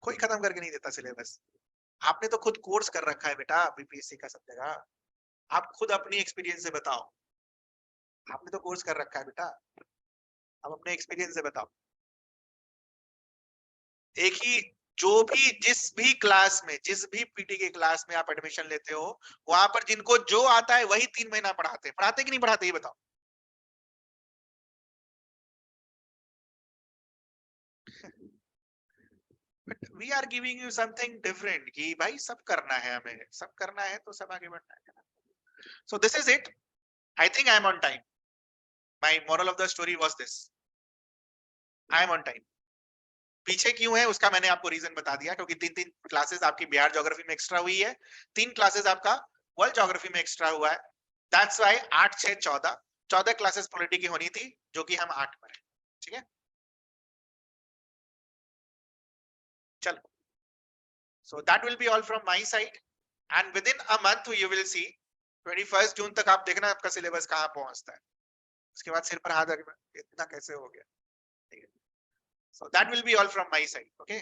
कोई खत्म करके नहीं देता सिलेबस। आपने तो खुद कोर्स कर रखा है बेटा, बीपीएससी का सब जगह। आप खुद अपनी एक्सपीरियंस से बताओ, आपने तो कोर्स कर रखा है बेटा, अब अपने एक्सपीरियंस से बताओ। एक ही, जो भी जिस भी क्लास में, जिस भी पीटी के क्लास में आप एडमिशन लेते हो, वहां पर जिनको जो आता है वही 3 महीना पढ़ाते हैं। पढ़ाते कि नहीं पढ़ाते, ये बताओ। But we are giving you something different, कि भाई सब करना है, हमें सब करना है, तो सब आगे बढ़ना है। So this is it. I think I am on time. My moral of the story was this, I am on time. पीछे क्यों है उसका मैंने आपको रीजन बता दिया, क्योंकि 3-3 क्लासेस आपकी बिहार ज्योग्राफी में एक्स्ट्रा हुई है, 3 क्लासेस आपका वर्ल्ड ज्योग्राफी में एक्स्ट्रा हुआ है। दैट्स व्हाई 8 6 14 क्लासेस पॉलिटी की होनी थी, जो कि हम 8 पर है। ठीक है, चलो। So that will be all from my side, and with in a month you will see, 21 जून तक आप देखना आपका सिलेबस कहां पहुंचता है। उसके बाद सिर पर हाथ रखना, इतना कैसे हो गया। ठीक है, so that will be all from my side. Okay.